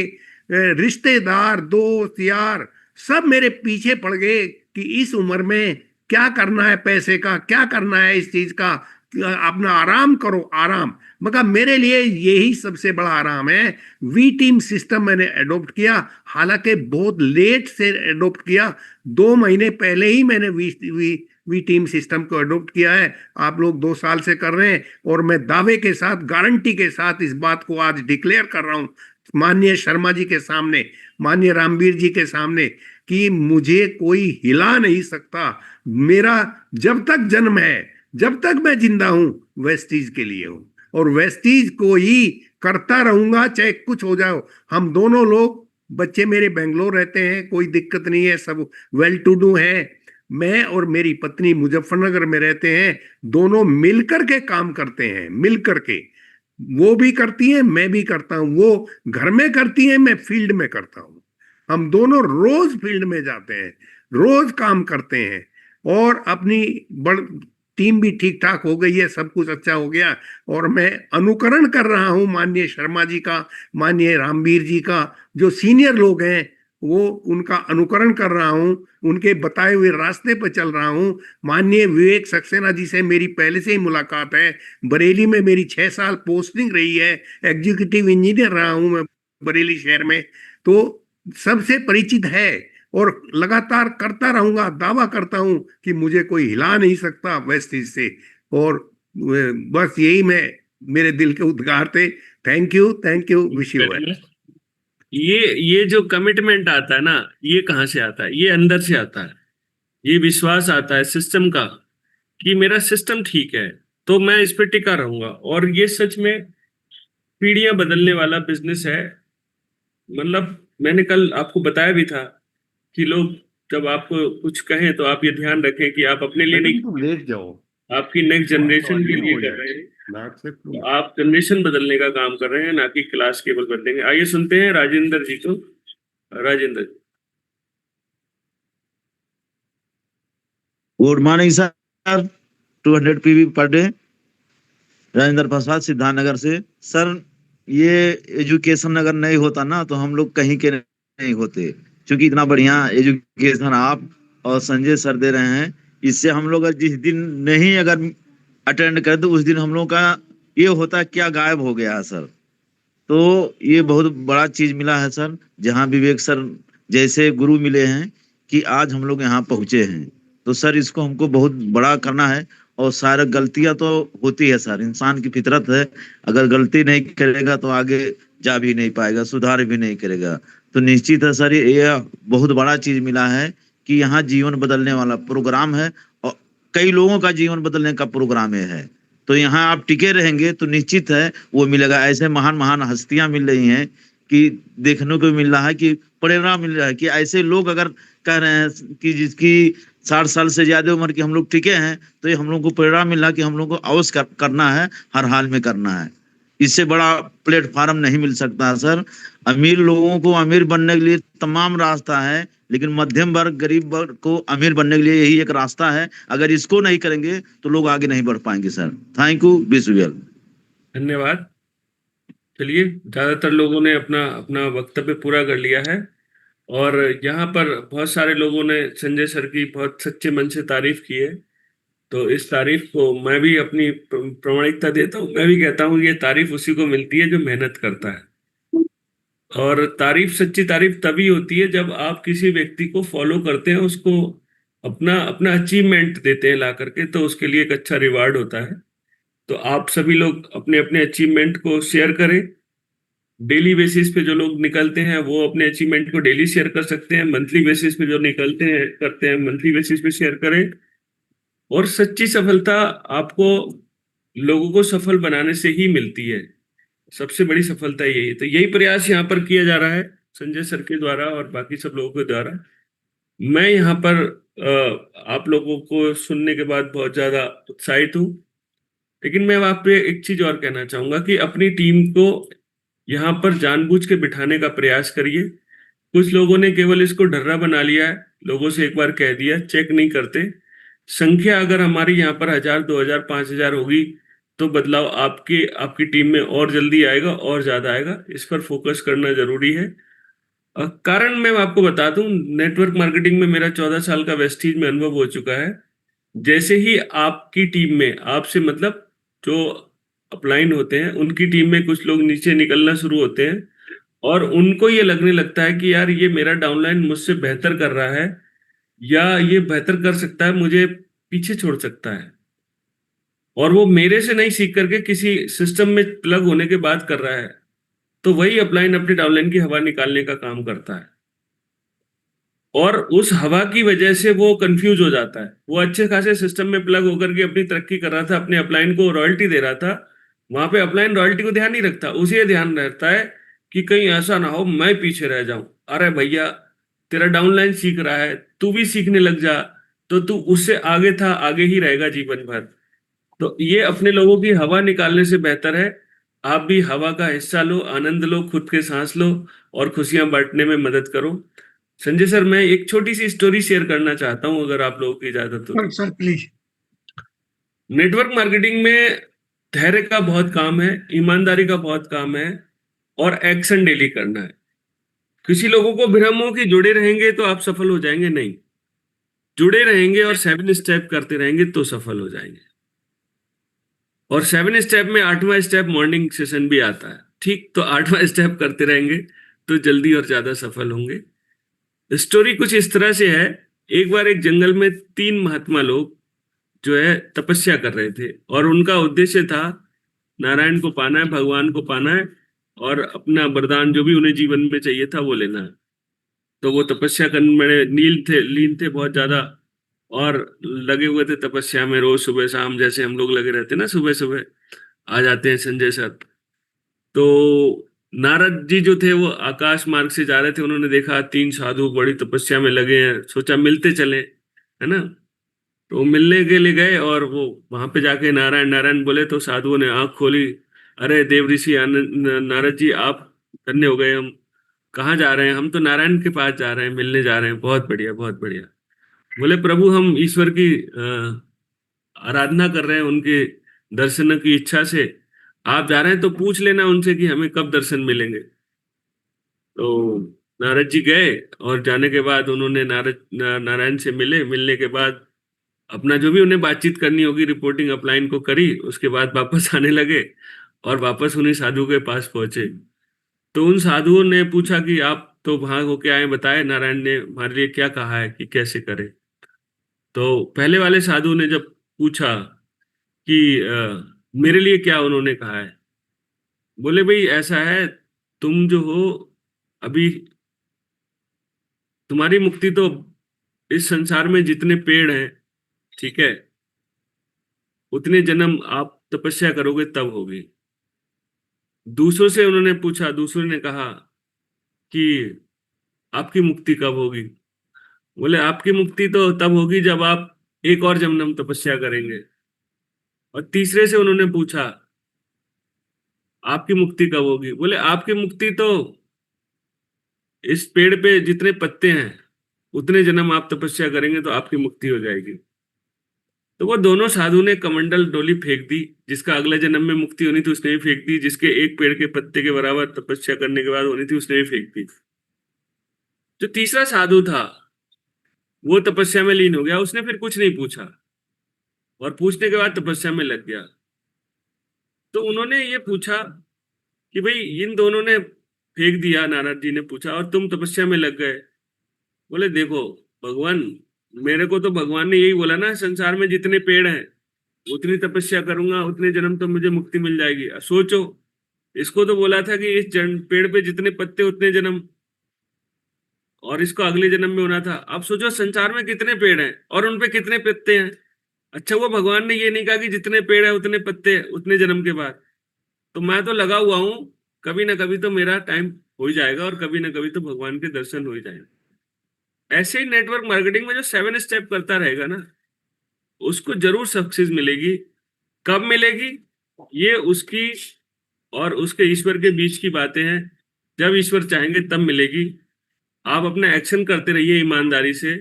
रिश्तेदार, दोस्त, यार, सब मेरे पीछे पड़ गए कि इस उम्र में क्या करना है, पैसे का क्या करना है, इस चीज का, अपना आराम करो, आराम। मगर मेरे लिए यही सबसे बड़ा आराम है। वी टीम सिस्टम मैंने एडॉप्ट किया, हालांकि बहुत लेट से एडॉप्ट किया, 2 महीने पहले ही मैंने वी टीम सिस्टम को एडॉप्ट किया है। आप लोग 2 साल से कर रहे हैं, और मैं दावे के साथ, गारंटी के साथ इस बात को आज डिक्लेयर कर रहा हूं माननीय शर्मा जी के सामने, माननीय रामवीर जी के सामने, कि मुझे कोई हिला नहीं सकता। मेरा जब तक जन्म है, जब तक मैं जिंदा हूं, वेस्टीज के लिए हूं, और वेस्टीज को ही करता रहूंगा, चाहे कुछ हो जाओ। हम दोनों लोग, बच्चे मेरे बेंगलोर रहते हैं, कोई दिक्कत नहीं है, सब वेल टू डू है। मैं और मेरी पत्नी मुजफ्फरनगर में रहते हैं, दोनों मिलकर के काम करते हैं, मिलकर के। वो भी करती हैं, मैं भी करता हूं, वो घर में करती हैं, मैं फील्ड में करता हूं। हम दोनों रोज फील्ड में जाते हैं, रोज काम करते हैं, और अपनी टीम भी ठीक ठाक हो गई है, सब कुछ अच्छा हो गया। और मैं अनुकरण कर रहा हूं माननीय शर्मा जी का, माननीय रामवीर जी का, जो सीनियर लोग हैं, वो उनका अनुकरण कर रहा हूं, उनके बताए हुए रास्ते पर चल रहा हूं। माननीय विवेक सक्सेना जी से मेरी पहले से ही मुलाकात है, बरेली में मेरी 6 साल पोस्टिंग रही है, एग्जीक्यूटिव इंजीनियर रहा हूं मैं बरेली शहर में, तो सबसे परिचित है, और लगातार करता रहूंगा। दावा करता हूं कि मुझे कोई हिला नहीं सकता वेस्टीज से। और बस यही मेरे दिल के उद्गार थे। Thank you, wish you well. ये जो कमिटमेंट आता है ना, ये कहाँ से आता है? ये अंदर से आता है। ये विश्वास आता है सिस्टम का कि मेरा सिस्टम ठीक है तो मैं इस पे टिका रहूंगा। और ये सच में पीढ़ियां बदलने वाला बिजनेस है। मतलब मैंने कल आपको बताया भी था कि लोग जब आपको कुछ कहें तो आप ये ध्यान रखें कि आप अपने लिए नहीं, लेट जाओ, आपकी नेक्स्ट जनरेशन के लिए कर रहे हैं। तो आप जनरेशन बदलने का काम कर रहे हैं, ना कि क्लास केवल बदलेंगे। आइए सुनते हैं राजेंद्र जी को। Rajendra ji. Good morning sir, 200 PV per day, Rajendra Prasad, Siddharthnagar से। सर, ये एजुकेशन अगर नहीं होता ना तो हम लोग कहीं के नहीं होते, क्योंकि इतना बढ़िया एजुकेशन आप और संजय सर दे रहे हैं। इससे हम लोग जिस दिन नहीं अगर अटेंड करें तो उस दिन हम लोग का ये होता है क्या गायब हो गया है सर। तो ये बहुत बड़ा चीज मिला है सर, जहाँ विवेक सर जैसे गुरु मिले हैं कि आज हम लोग यहाँ पहुंचे हैं। तो सर इसको हमको बहुत बड़ा करना है। और सारे गलतियां तो होती है सर, इंसान की फितरत है, अगर गलती नहीं करेगा तो आगे जा भी नहीं पाएगा, सुधार भी नहीं करेगा। तो निश्चित है सर ये बहुत बड़ा चीज मिला है कि यहाँ जीवन बदलने वाला प्रोग्राम है, और कई लोगों का जीवन बदलने का प्रोग्राम है। तो यहाँ आप टिके रहेंगे तो निश्चित है वो मिलेगा। ऐसे महान महान हस्तियां मिल रही हैं कि देखने को मिल रहा है कि प्रेरणा मिल रहा है कि ऐसे लोग अगर कह रहे हैं कि जिसकी 60 साल से ज्यादा उम्र के हम लोग टिके हैं, तो ये हम लोग को प्रेरणा मिल रहा है कि हम लोग को अवश्य करना है, हर हाल में करना है। इससे बड़ा प्लेटफॉर्म नहीं मिल सकता सर। अमीर लोगों को अमीर बनने के लिए तमाम रास्ता है, लेकिन मध्यम वर्ग, गरीब वर्ग को अमीर बनने के लिए यही एक रास्ता है। अगर इसको नहीं करेंगे तो लोग आगे नहीं बढ़ पाएंगे sir. Thank you, wish you well. धन्यवाद। चलिए, ज्यादातर लोगों ने अपना अपना वक्तव्य पूरा कर लिया है, और यहाँ पर बहुत सारे लोगों ने संजय सर की बहुत सच्चे मन से तारीफ की है। तो इस तारीफ को मैं भी अपनी प्रामाणिकता देता हूँ। मैं भी कहता हूँ ये तारीफ उसी को मिलती है जो मेहनत करता है। और तारीफ, सच्ची तारीफ तभी होती है जब आप किसी व्यक्ति को फॉलो करते हैं, उसको अपना अपना अचीवमेंट देते हैं ला करके, तो उसके लिए एक अच्छा रिवार्ड होता है। तो आप सभी लोग अपने अपने अचीवमेंट को शेयर करें। डेली बेसिस पे जो लोग निकलते हैं वो अपने अचीवमेंट को डेली शेयर कर सकते हैं। मंथली बेसिस पे जो निकलते हैं करते हैं, मंथली बेसिस पे शेयर करें। और सच्ची सफलता आपको लोगों को सफल बनाने से ही मिलती है। सबसे बड़ी सफलता यही है। तो यही प्रयास यहाँ पर किया जा रहा है। संजय सर के द्वारा और बाकी सब लोगों के द्वारा। मैं यहाँ पर आप लोगों को सुनने के बाद बहुत ज्यादा उत्साहित हूँ, लेकिन मैं आप पे एक चीज और कहना चाहूंगा कि अपनी टीम को यहाँ पर जानबूझ के बिठाने का प्रयास करिए। कुछ लोगों ने केवल इसको ढर्रा बना लिया है, लोगों से एक बार कह दिया, चेक नहीं करते। संख्या अगर हमारी यहाँ पर 1000, 2000, 5000 होगी तो बदलाव आपकी टीम में और जल्दी आएगा और ज्यादा आएगा। इस पर फोकस करना जरूरी है। कारण मैं आपको बता दूं, नेटवर्क मार्केटिंग में मेरा 14 साल का वेस्टीज में अनुभव हो चुका है। जैसे ही आपकी टीम में, आपसे मतलब जो अपलाइन होते हैं उनकी टीम में कुछ लोग नीचे निकलना शुरू होते हैं और उनको ये लगने लगता है कि यार ये मेरा डाउनलाइन मुझसे बेहतर कर रहा है या ये बेहतर कर सकता है, मुझे पीछे छोड़ सकता है, और वो मेरे से नहीं सीख करके किसी सिस्टम में प्लग होने के बाद कर रहा है, तो वही अपलाइन अपने डाउनलाइन की हवा निकालने का काम करता है। और उस हवा की वजह से वो कंफ्यूज हो जाता है। वो अच्छे खासे सिस्टम में प्लग होकर के अपनी तरक्की कर रहा था, अपने अपलाइन को रॉयल्टी दे रहा था, वहां पे अपलाइन रॉयल्टी को ध्यान नहीं रखता, उसे ध्यान रहता है कि कहीं ऐसा ना हो मैं पीछे रह जाऊं। अरे भैया, तेरा डाउनलाइन सीख रहा है, तू भी सीखने लग जा, तो तू उससे आगे था, आगे ही रहेगा जीवन भर। तो ये अपने लोगों की हवा निकालने से बेहतर है आप भी हवा का हिस्सा लो, आनंद लो, खुद के सांस लो और खुशियां बांटने में मदद करो। संजय सर, मैं एक छोटी सी स्टोरी शेयर करना चाहता हूं, अगर आप लोगों की इजाजत हो। Sir please. नेटवर्क मार्केटिंग में धैर्य का बहुत काम है, ईमानदारी का बहुत काम है और एक्शन डेली करना है। किसी लोगों को भ्रम हो कि जुड़े रहेंगे तो आप सफल हो जाएंगे, नहीं, जुड़े रहेंगे और 7 स्टेप करते रहेंगे तो सफल हो जाएंगे। और 7 स्टेप में 8वां स्टेप मॉर्निंग सेशन भी आता है, ठीक, तो 8वां स्टेप करते रहेंगे तो जल्दी और ज्यादा सफल होंगे। स्टोरी कुछ इस तरह से है। एक बार एक जंगल में 3 महात्मा लोग जो है तपस्या कर रहे थे और उनका उद्देश्य था नारायण को पाना है, भगवान को पाना है और अपना वरदान जो भी उन्हें जीवन में चाहिए था वो लेना है। तो वो तपस्या करने में लीन थे बहुत ज्यादा और लगे हुए थे तपस्या में। रोज सुबह शाम जैसे हम लोग लगे रहते ना, सुबह सुबह आ जाते हैं संजय सर। तो नारद जी जो थे वो आकाश मार्ग से जा रहे थे, उन्होंने देखा 3 साधु बड़ी तपस्या में लगे हैं, सोचा मिलते चले, है ना। तो मिलने के लिए गए और वो वहां पे जाके नारायण नारायण बोले तो साधुओं ने आंख खोली, अरे देव ऋषि नारद जी, आप धन्य हो गए, हम कहाँ जा रहे हैं? हम तो नारायण के पास जा रहे हैं, मिलने जा रहे हैं। बहुत बढ़िया, बहुत बढ़िया। बोले प्रभु, हम ईश्वर की आराधना कर रहे हैं, उनके दर्शन की इच्छा से आप जा रहे हैं, तो पूछ लेना उनसे कि हमें कब दर्शन मिलेंगे। तो नारद जी गए और जाने के बाद उन्होंने नारायण से मिले। मिलने के बाद अपना जो भी उन्हें बातचीत करनी होगी रिपोर्टिंग अपलाइन को करी, उसके बाद वापस आने लगे और वापस उन्हीं साधु के पास पहुंचे। तो उन साधुओं ने पूछा कि आप तो वहां होके आए, बताए नारायण ने हमारे लिए क्या कहा है कि कैसे करें। तो पहले वाले साधु ने जब पूछा कि मेरे लिए क्या उन्होंने कहा है, बोले भाई ऐसा है, तुम जो हो अभी, तुम्हारी मुक्ति तो इस संसार में जितने पेड़ हैं, ठीक है, उतने जन्म आप तपस्या करोगे तब होगी। दूसरों से उन्होंने पूछा, दूसरों ने कहा कि आपकी मुक्ति कब होगी? बोले आपकी मुक्ति तो तब होगी जब आप एक और जन्म तपस्या करेंगे। और तीसरे से उन्होंने पूछा आपकी मुक्ति कब होगी? बोले आपकी मुक्ति तो इस पेड़ पे जितने पत्ते हैं उतने जन्म आप तपस्या करेंगे तो आपकी मुक्ति हो जाएगी। तो वो दोनों साधु ने कमंडल डोली फेंक दी, जिसका अगले जन्म में मुक्ति होनी थी उसने भी फेंक दी, जिसके एक पेड़ के पत्ते के बराबर तपस्या करने के बाद होनी थी उसने भी फेंक दी। जो तीसरा साधु था वो तपस्या में लीन हो गया, उसने फिर कुछ नहीं पूछा और पूछने के बाद तपस्या में लग गया। तो उन्होंने ये पूछा कि भाई इन दोनों ने फेंक दिया, नारद जी ने पूछा, और तुम तपस्या में लग गए। बोले देखो भगवान, मेरे को तो भगवान ने यही बोला ना, संसार में जितने पेड़ हैं उतनी तपस्या करूंगा उतने जन्म तो मुझे मुक्ति मिल जाएगी। सोचो, इसको तो बोला था कि इस पेड़ पे जितने पत्ते उतने जन्म, और इसको अगले जन्म में होना था। अब सोचो संसार में कितने पेड़ हैं और उनपे कितने पत्ते हैं। अच्छा, वो भगवान ने ये नहीं कहा कि जितने पेड़ है उतने पत्ते उतने जन्म के बाद। तो मैं तो लगा हुआ हूं, कभी ना कभी तो मेरा टाइम हो ही जाएगा और कभी ना कभी तो भगवान के दर्शन हो ही जाएंगे। ऐसे ही नेटवर्क मार्केटिंग में जो 7 स्टेप करता रहेगा ना, उसको जरूर सक्सेस मिलेगी। कब मिलेगी, ये उसकी और उसके ईश्वर के बीच की बातें हैं। जब ईश्वर चाहेंगे तब मिलेगी। आप अपना एक्शन करते रहिए ईमानदारी से,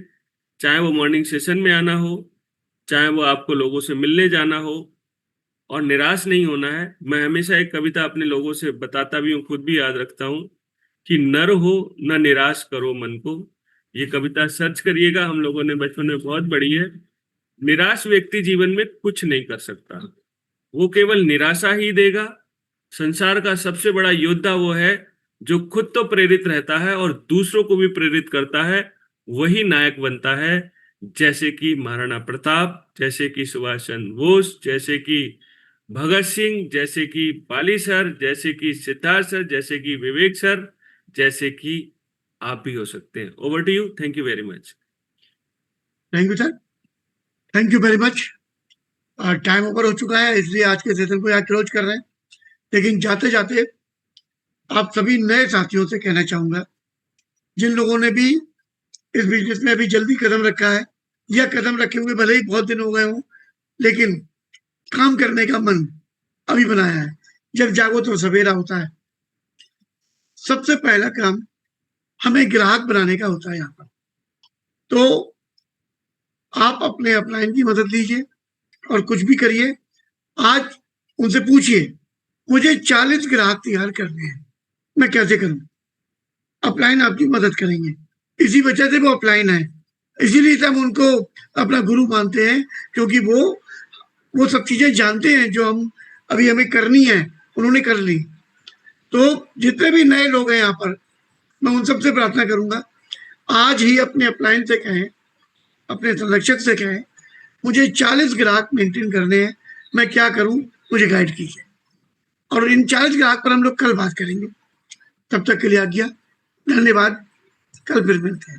चाहे वो मॉर्निंग सेशन में आना हो, चाहे वो आपको लोगों से मिलने जाना हो, और निराश नहीं होना है। मैं हमेशा एक कविता अपने लोगों से बताता भी हूँ, खुद भी याद रखता हूँ कि नर हो न निराश करो मन को। ये कविता सर्च करिएगा, हम लोगों ने बचपन में बहुत पढ़ी है। निराश व्यक्ति जीवन में कुछ नहीं कर सकता, वो केवल निराशा ही देगा। संसार का सबसे बड़ा योद्धा वो है जो खुद तो प्रेरित रहता है और दूसरों को भी प्रेरित करता है, वही नायक बनता है। जैसे कि महाराणा प्रताप, जैसे कि सुभाष चंद्र बोस, जैसे कि भगत सिंह, जैसे कि पाली सर, जैसे कि सिद्धार्थ सर, जैसे कि विवेक सर, जैसे कि आप भी हो सकते हैं। Over to you, thank you very much. Thank you sir, thank you very much. Time over हो चुका है, इसलिए आज के सेशन को यहाँ क्लोज कर रहे हैं। लेकिन जाते जाते आप सभी नए साथियों से कहना चाहूंगा, जिन लोगों ने भी इस बिजनेस में अभी जल्दी कदम रखा है या कदम रखे हुए भले ही बहुत दिन हो गए हों, लेकिन काम करने का मन अभी बनाया है। जब जागो तो सवेरा होता है। सबसे पहला काम हमें ग्राहक बनाने का होता है यहाँ पर। तो आप अपने अपलाइन की मदद लीजिए और कुछ भी करिए। आज उनसे पूछिए, मुझे 40 ग्राहक तैयार करने हैं, मैं कैसे करूं? अपलाइन आपकी मदद करेंगे। इसी वजह से वो अपलाइन है, इसीलिए हम उनको अपना गुरु मानते हैं, क्योंकि वो सब चीजें जानते हैं जो हम अभी हमें करनी है, उन्होंने कर ली। तो जितने भी नए लोग हैं यहाँ पर, मैं उन सबसे प्रार्थना करूंगा, आज ही अपने अपलाइन से कहें, अपने संरक्षक से कहें, मुझे 40 ग्राहक मेंटेन करने हैं, मैं क्या करूं, मुझे गाइड कीजिए। और इन 40 ग्राहक पर हम लोग कल बात करेंगे। तब तक के लिए आज्ञा, धन्यवाद। कल फिर मिलते हैं।